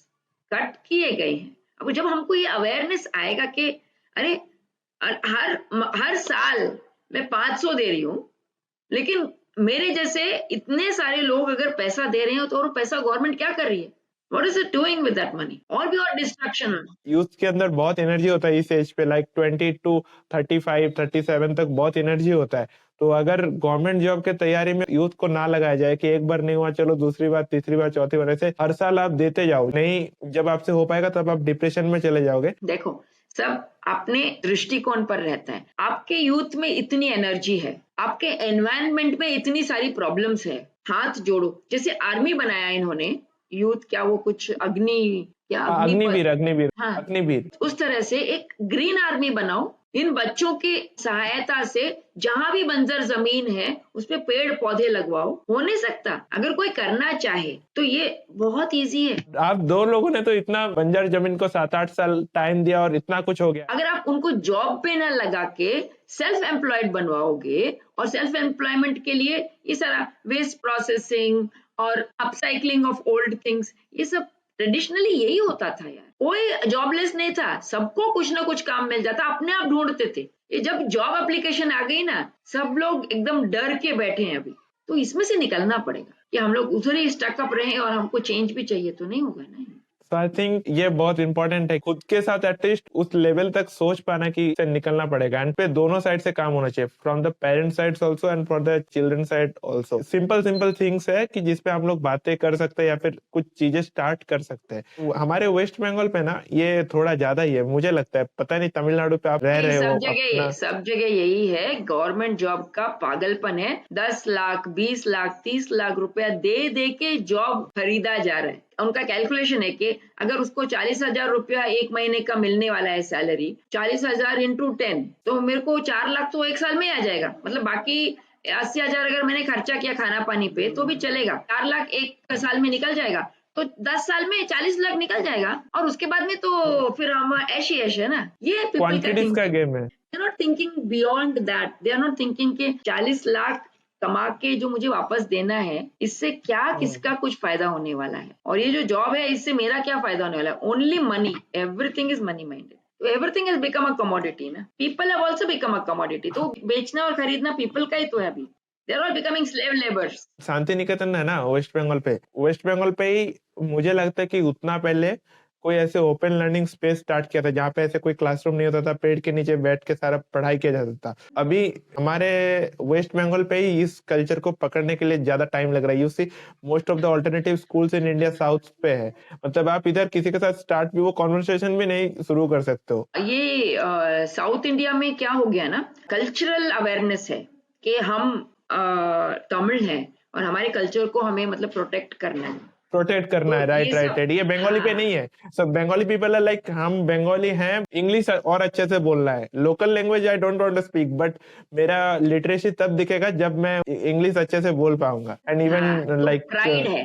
[SPEAKER 3] कट किए गए हैं। अब जब हमको ये अवेयरनेस आएगा कि अरे हर साल मैं 500 दे रही हूँ, लेकिन मेरे जैसे इतने सारे लोग अगर पैसा दे रहे हैं तो और पैसा गवर्नमेंट क्या कर रही है? What is it doing with that money? और भी और डिस्ट्रक्शन है।
[SPEAKER 2] यूथ के अंदर बहुत एनर्जी होता है इस एज पे, लाइक 20 to 35 37 तक बहुत एनर्जी होता है। तो अगर गवर्नमेंट जॉब के तैयारी में यूथ को ना लगाया जाए कि एक बार नहीं हुआ चलो दूसरी बार, तीसरी बार, चौथी बार, ऐसे हर साल आप देते जाओ, नहीं जब आपसे हो पाएगा तब आप डिप्रेशन में चले जाओगे।
[SPEAKER 3] देखो सब अपने दृष्टिकोण पर रहता है। आपके यूथ में इतनी एनर्जी है, आपके एनवायरनमेंट में इतनी सारी प्रॉब्लम्स है, हाथ जोड़ो। जैसे आर्मी बनाया इन्होंने, यूथ क्या वो कुछ
[SPEAKER 2] अग्निवीर अग्निवीर
[SPEAKER 3] हाँ,
[SPEAKER 2] अग्निवीर
[SPEAKER 3] उस तरह से एक ग्रीन आर्मी बनाओ। इन बच्चों की सहायता से जहां भी बंजर जमीन है उस पे पेड़ पौधे लगवाओ। हो नहीं सकता? अगर कोई करना चाहे तो ये बहुत इजी है।
[SPEAKER 2] आप 2 लोगों ने तो इतना बंजर जमीन को 7-8 साल टाइम दिया और इतना कुछ हो गया।
[SPEAKER 3] अगर आप उनको जॉब पे न लगा के सेल्फ एम्प्लॉयड बनवाओगे, और सेल्फ एम्प्लॉयमेंट के लिए ये सारा वेस्ट प्रोसेसिंग और अपसाइक्लिंग ऑफ ओल्ड थिंग्स, ये सब ट्रेडिशनली यही होता था यार। कोई जॉबलेस नहीं था, सबको कुछ ना कुछ काम मिल जाता, अपने आप ढूंढते थे। ये जब जॉब एप्लीकेशन आ गई ना, सब लोग एकदम डर के बैठे हैं अभी। तो इसमें से निकलना पड़ेगा कि हम लोग उधर ही स्टक अप रहे और हमको चेंज भी चाहिए तो नहीं होगा ना।
[SPEAKER 2] तो आई थिंक ये बहुत इंपॉर्टेंट है, खुद के साथ एटलीस्ट उस लेवल तक सोच पाना कि से निकलना पड़ेगा। एंड पे दोनों साइड से काम होना चाहिए, from the parent side also and for the children side also. Simple things है कि जिसपे हम लोग बातें कर सकते हैं या फिर कुछ चीजें स्टार्ट कर सकते हैं। हमारे वेस्ट बंगाल पे ना ये थोड़ा ज्यादा ही है मुझे लगता है, पता नहीं तमिलनाडु पे आप रह रहे हो
[SPEAKER 3] सब जगह यही है। गवर्नमेंट जॉब का पागलपन है। 10 लाख 20 लाख 30 लाख रुपया दे दे के जॉब खरीदा जा रहा है। उनका कैलकुलेशन है कि अगर उसको 40,000 रुपया एक महीने का मिलने वाला है सैलरी, 40,000 इंटू 10, तो मेरे को 4 लाख तो एक साल में आ जाएगा। मतलब बाकी 80,000 अगर मैंने खर्चा किया खाना पानी पे तो भी चलेगा, 4 लाख एक साल में निकल जाएगा। तो 10 साल में 40 लाख निकल जाएगा, और उसके बाद में तो फिर हम ऐश ही ऐश है ना। ये
[SPEAKER 2] क्वांटिटीज का गेम है।
[SPEAKER 3] They are not thinking beyond that. They are not thinking कि 40 लाख कमा के जो मुझे वापस देना है, इससे क्या किसका कुछ फायदा होने वाला है, और ये जो जॉब है इससे मेरा क्या फायदा होने वाला है। Only money, everything is money minded. तो everything has become a commodity ना। People have also become a commodity. तो बेचना और खरीदना पीपल का ही तो है अभी। They are all becoming slave labours.
[SPEAKER 2] Santiniketan है ना वेस्ट बंगाल पे ही मुझे लगता है कि उतना पहले कोई ऐसे ओपन लर्निंग स्पेस स्टार्ट किया था जहाँ पे ऐसे कोई क्लासरूम नहीं होता था, पेड़ के नीचे बैठ के सारा पढ़ाई किया जाता था। अभी हमारे वेस्ट बंगाल पे ही इस कल्चर को पकड़ने के लिए ज्यादा टाइम लग रहा है। You see most of the alternative schools in India south पे है। मतलब आप इधर किसी के साथ स्टार्ट भी वो कॉन्वर्सेशन भी नहीं शुरू कर सकते हो।
[SPEAKER 3] ये साउथ इंडिया में क्या हो गया ना, कल्चरल अवेयरनेस है कि हम तमिल हैं और हमारे कल्चर को हमें मतलब प्रोटेक्ट करना है,
[SPEAKER 2] राइट। ये बंगाली पे नहीं है। So Bengali people are like हम बंगाली हैं, इंग्लिश और अच्छे से बोलना है। Local language I don't want to speak, but मेरा लिटरेसी तब दिखेगा जब मैं इंग्लिश अच्छे से बोल पाऊंगा। एंड इवन लाइक
[SPEAKER 3] प्राइड है।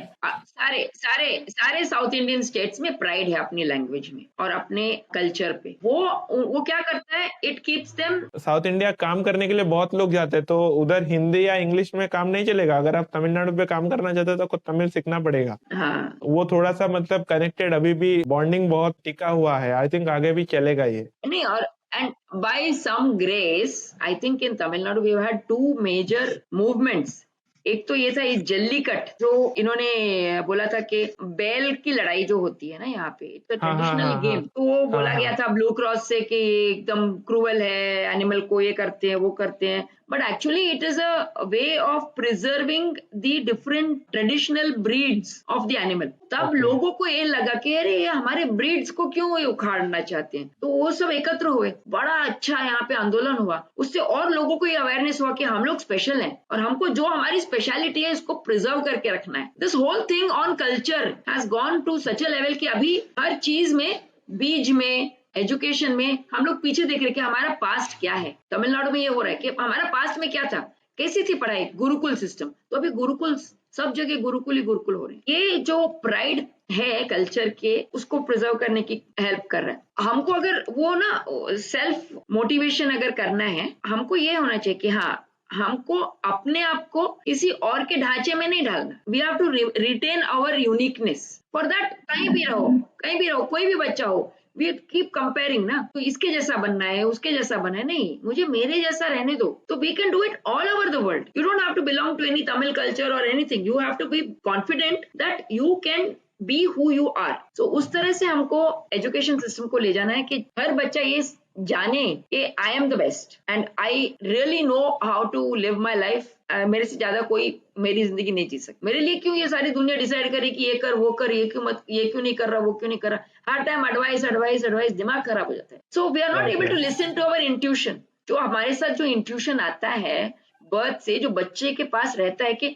[SPEAKER 3] सारे साउथ इंडियन स्टेट्स में प्राइड है अपनी लैंग्वेज में और अपने कल्चर पे। वो क्या करता है, it keeps them.
[SPEAKER 2] South India काम करने के लिए बहुत लोग जाते हैं, तो उधर हिंदी या इंग्लिश में काम नहीं चलेगा। अगर आप तमिलनाडु पे काम करना चाहते हो तो आपको तमिल सीखना पड़ेगा।
[SPEAKER 3] हाँ,
[SPEAKER 2] वो थोड़ा सा मतलब कनेक्टेड, अभी भी बॉन्डिंग बहुत टिका हुआ है। आई थिंक आगे भी चलेगा ये
[SPEAKER 3] नहीं। और and by some grace I think in Tamil Nadu we had 2 major movements. एक तो ये था ये जल्लीकट, जो इन्होंने बोला था कि बैल की लड़ाई जो होती है ना यहाँ पे, इट्स अ ट्रेडिशनल गेम। तो वो बोला गया था ब्लू क्रॉस से कि ये एकदम क्रूअल है, एनिमल को ये करते हैं वो करते हैं। But actually it is a way of preserving the different traditional breeds of the animal. तब लोगों को ये लगा कि अरे ये हमारे ब्रीड्स को क्यों ये उखाड़ना चाहते हैं। तो वो सब एकत्र हुए, बड़ा अच्छा यहाँ पे आंदोलन हुआ। उससे और लोगों को ये अवेयरनेस हुआ कि हम लोग स्पेशल हैं और हमको जो हमारी स्पेशलिटी है इसको प्रिजर्व करके रखना है। This whole thing on culture has gone to such a level कि अभी हर चीज में, बीज में, एजुकेशन में हम लोग पीछे देख रहे कि हमारा पास्ट क्या है। तमिलनाडु में ये हो रहा है कि हमारा पास्ट में क्या था, कैसी थी पढ़ाई, गुरुकुल सिस्टम। तो अभी गुरुकुल सब जगह गुरुकुल ही गुरुकुल हो रहे हैं। ये जो प्राइड है कल्चर के, उसको प्रिजर्व करने की हेल्प कर रहा है हमको। अगर वो ना सेल्फ मोटिवेशन अगर करना है, हमको ये होना चाहिए कि हाँ, हमको अपने आप को किसी और के ढांचे में नहीं डालना। We have to retain our uniqueness. For that कहीं भी रहो, कोई भी बच्चा हो, वी कीप कंपेयरिंग ना, तो इसके जैसा बनना है, उसके जैसा बनना है। नहीं, मुझे मेरे जैसा रहने दो। तो we can do it all over the world. You don't have to belong to any Tamil culture और anything. You have to be confident that you can be who you are. So उस तरह से हमको एजुकेशन सिस्टम को ले जाना है कि हर बच्चा ये जाने कि I am the best and I really know how to live my life. मेरे से ज्यादा कोई मेरी जिंदगी नहीं जी सकता। मेरे लिए क्यों ये सारी दुनिया डिसाइड करे कि ये कर वो कर, ये क्यों मत, ये क्यों नहीं कर रहा, वो क्यों नहीं कर रहा। हर टाइम एडवाइस एडवाइस एडवाइस, दिमाग खराब हो जाता है। So we are not able to listen to our intuition. जो हमारे साथ जो इंट्यूशन आता है बर्थ से, जो बच्चे के पास रहता है कि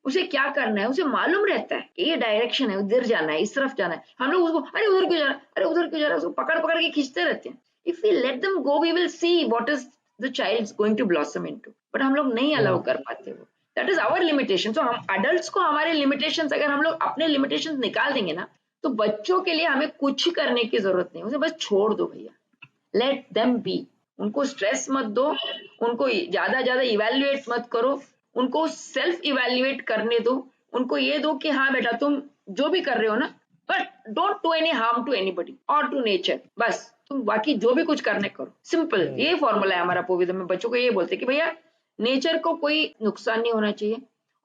[SPEAKER 3] उसे क्या करना है, उसे मालूम रहता है कि ये डायरेक्शन है, उधर जाना है, इस तरफ जाना है। हम लोग उसको अरे उधर क्यों जा रहा है, अरे उधर क्यों जा रहा है, उसको पकड़ पकड़ के खींचते रहते हैं। If we let them go we will see what is the child is going to blossom into, but हम लोग नहीं अलाउ कर पाते वो। That is our limitation. So हम अडल्ट्स को हमारे लिमिटेशंस, अगर हम लोग अपने लिमिटेशंस निकाल देंगे ना, तो बच्चों के लिए हमें कुछ करने की जरूरत नहीं, उसे बस छोड़ दो भैया। Let them be. उनको स्ट्रेस मत दो, उनको ज्यादा इवेल्युएट मत करो, उनको सेल्फ इवेल्युएट करने दो। उनको ये दो कि हाँ बेटा तुम जो भी कर रहे हो ना, but don't do any harm to anybody और टू नेचर। बस तुम बाकी जो भी कुछ करने करो। सिंपल ये फॉर्मूला है हमारा पोविज्म में। बच्चों को ये बोलते कि भैया नेचर को कोई नुकसान नहीं होना चाहिए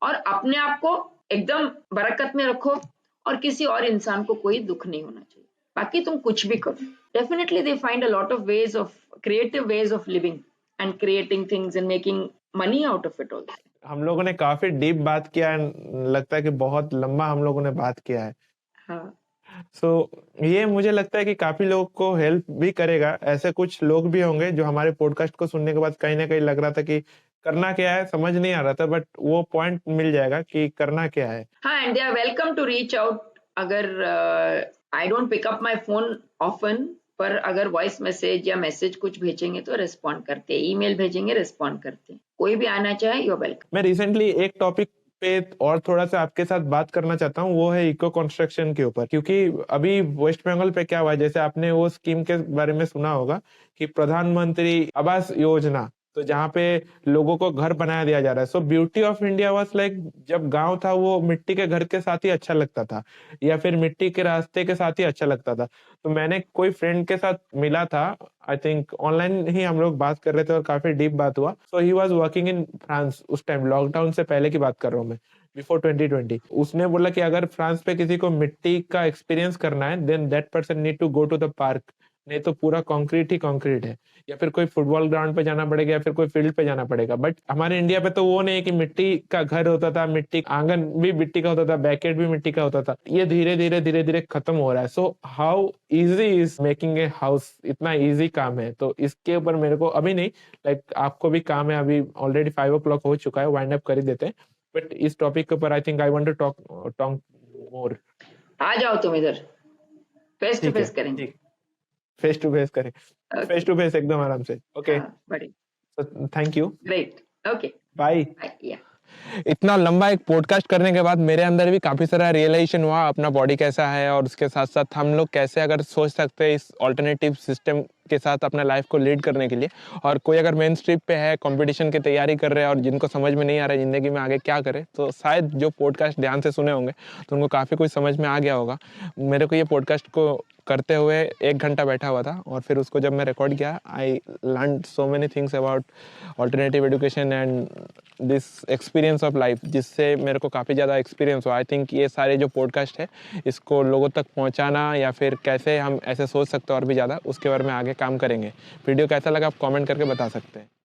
[SPEAKER 3] और अपने आप को एकदम बरकत में रखो और किसी और इंसान को कोई दुख नहीं होना चाहिए। बाकी तुम कुछ भी करो। Definitely they find a lot of ways of creative ways of living and creating things and making money out of it also.
[SPEAKER 2] हम लोगों ने काफी डीप बात किया है, लगता है कि बहुत लंबा हम लोगों ने बात किया है।
[SPEAKER 3] हाँ
[SPEAKER 2] ये मुझे लगता है कि काफी लोगों को हेल्प भी करेगा। ऐसे कुछ लोग भी होंगे जो हमारे पॉडकास्ट को सुनने के बाद कहीं ना कहीं लग रहा था कि करना क्या है, समझ नहीं आ रहा था, बट वो पॉइंट मिल जाएगा कि करना क्या है।
[SPEAKER 3] हाँ, and they are welcome to reach out. अगर I don't pick up my phone often, पर अगर वॉइस मैसेज या मैसेज कुछ भेजेंगे तो रिस्पॉन्ड करते हैं, ईमेल भेजेंगे रिस्पॉन्ड करते हैं। कोई भी आना चाहे यू आर वेलकम।
[SPEAKER 2] मैं रिसेंटली एक टॉपिक पे और थोड़ा सा आपके साथ बात करना चाहता हूँ, वो है इको कंस्ट्रक्शन के ऊपर। क्योंकि अभी वेस्ट बंगाल पे क्या हुआ है, जैसे आपने वो स्कीम के बारे में सुना होगा कि प्रधानमंत्री आवास योजना, तो जहाँ पे लोगों को घर बनाया दिया जा रहा है। सो beauty of India was like, जब गांव था वो मिट्टी के घर के साथ ही अच्छा लगता था या फिर मिट्टी के रास्ते के साथ ही अच्छा लगता था। तो मैंने कोई फ्रेंड के साथ मिला था, आई थिंक ऑनलाइन ही हम लोग बात कर रहे थे और काफी डीप बात हुआ। So he was working in France, उस टाइम लॉकडाउन से पहले की बात कर रहा हूँ मैं, बिफोर 2020। उसने बोला कि अगर फ्रांस पे किसी को मिट्टी का एक्सपीरियंस करना है then that person need to go to the park, नहीं तो पूरा कंक्रीट ही कंक्रीट है, या फिर कोई फुटबॉल ग्राउंड पे जाना पड़ेगा या फिर कोई फील्ड पे जाना पड़ेगा। बट हमारे इंडिया पे तो वो नहीं है कि मिट्टी का घर होता था, मिट्टी आंगन भी मिट्टी का होता था, बैकेट भी मिट्टी का होता था। ये धीरे धीरे खत्म हो रहा है। So how easy is making a house, इतना इजी काम है। तो इसके ऊपर मेरे को अभी नहीं, लाइक आपको भी काम है, अभी ऑलरेडी 5 o'clock हो चुका है, वाइंड अप कर ही देते हैं। बट इस टॉपिक के ऊपर I think I want to talk more.
[SPEAKER 3] आ जाओ तुम इधर, फेस टू
[SPEAKER 2] ठीक है,
[SPEAKER 3] फेस करेंगे।
[SPEAKER 2] ठीक, फेस टू फेस करें, फेस टू फेस एकदम आराम से। ओके,
[SPEAKER 3] बड़ी
[SPEAKER 2] thank you,
[SPEAKER 3] great, okay
[SPEAKER 2] bye.
[SPEAKER 3] Yeah.
[SPEAKER 2] इतना लंबा एक पॉडकास्ट करने के बाद मेरे अंदर भी काफ़ी सारा रियलाइजेशन हुआ, अपना बॉडी कैसा है और उसके साथ साथ हम लोग कैसे अगर सोच सकते हैं इस ऑल्टरनेटिव सिस्टम के साथ अपना लाइफ को लीड करने के लिए। और कोई अगर मेन स्ट्रीप पे है, कंपटीशन की तैयारी कर रहे हैं और जिनको समझ में नहीं आ रहा है ज़िंदगी में आगे क्या करे, तो शायद जो पॉडकास्ट ध्यान से सुने होंगे तो उनको काफ़ी कुछ समझ में आ गया होगा। मेरे को ये पॉडकास्ट को करते हुए 1 घंटा बैठा हुआ था और फिर उसको जब मैं रिकॉर्ड किया, I learn so many things about alternative education and this experience of life, जिससे मेरे को काफ़ी ज़्यादा एक्सपीरियंस हुआ। आई थिंक ये सारे जो पॉडकास्ट है इसको लोगों तक पहुंचाना या फिर कैसे हम ऐसे सोच सकते हैं और भी ज़्यादा, उसके बारे में आगे काम करेंगे। वीडियो कैसा लगा आप कमेंट करके बता सकते हैं।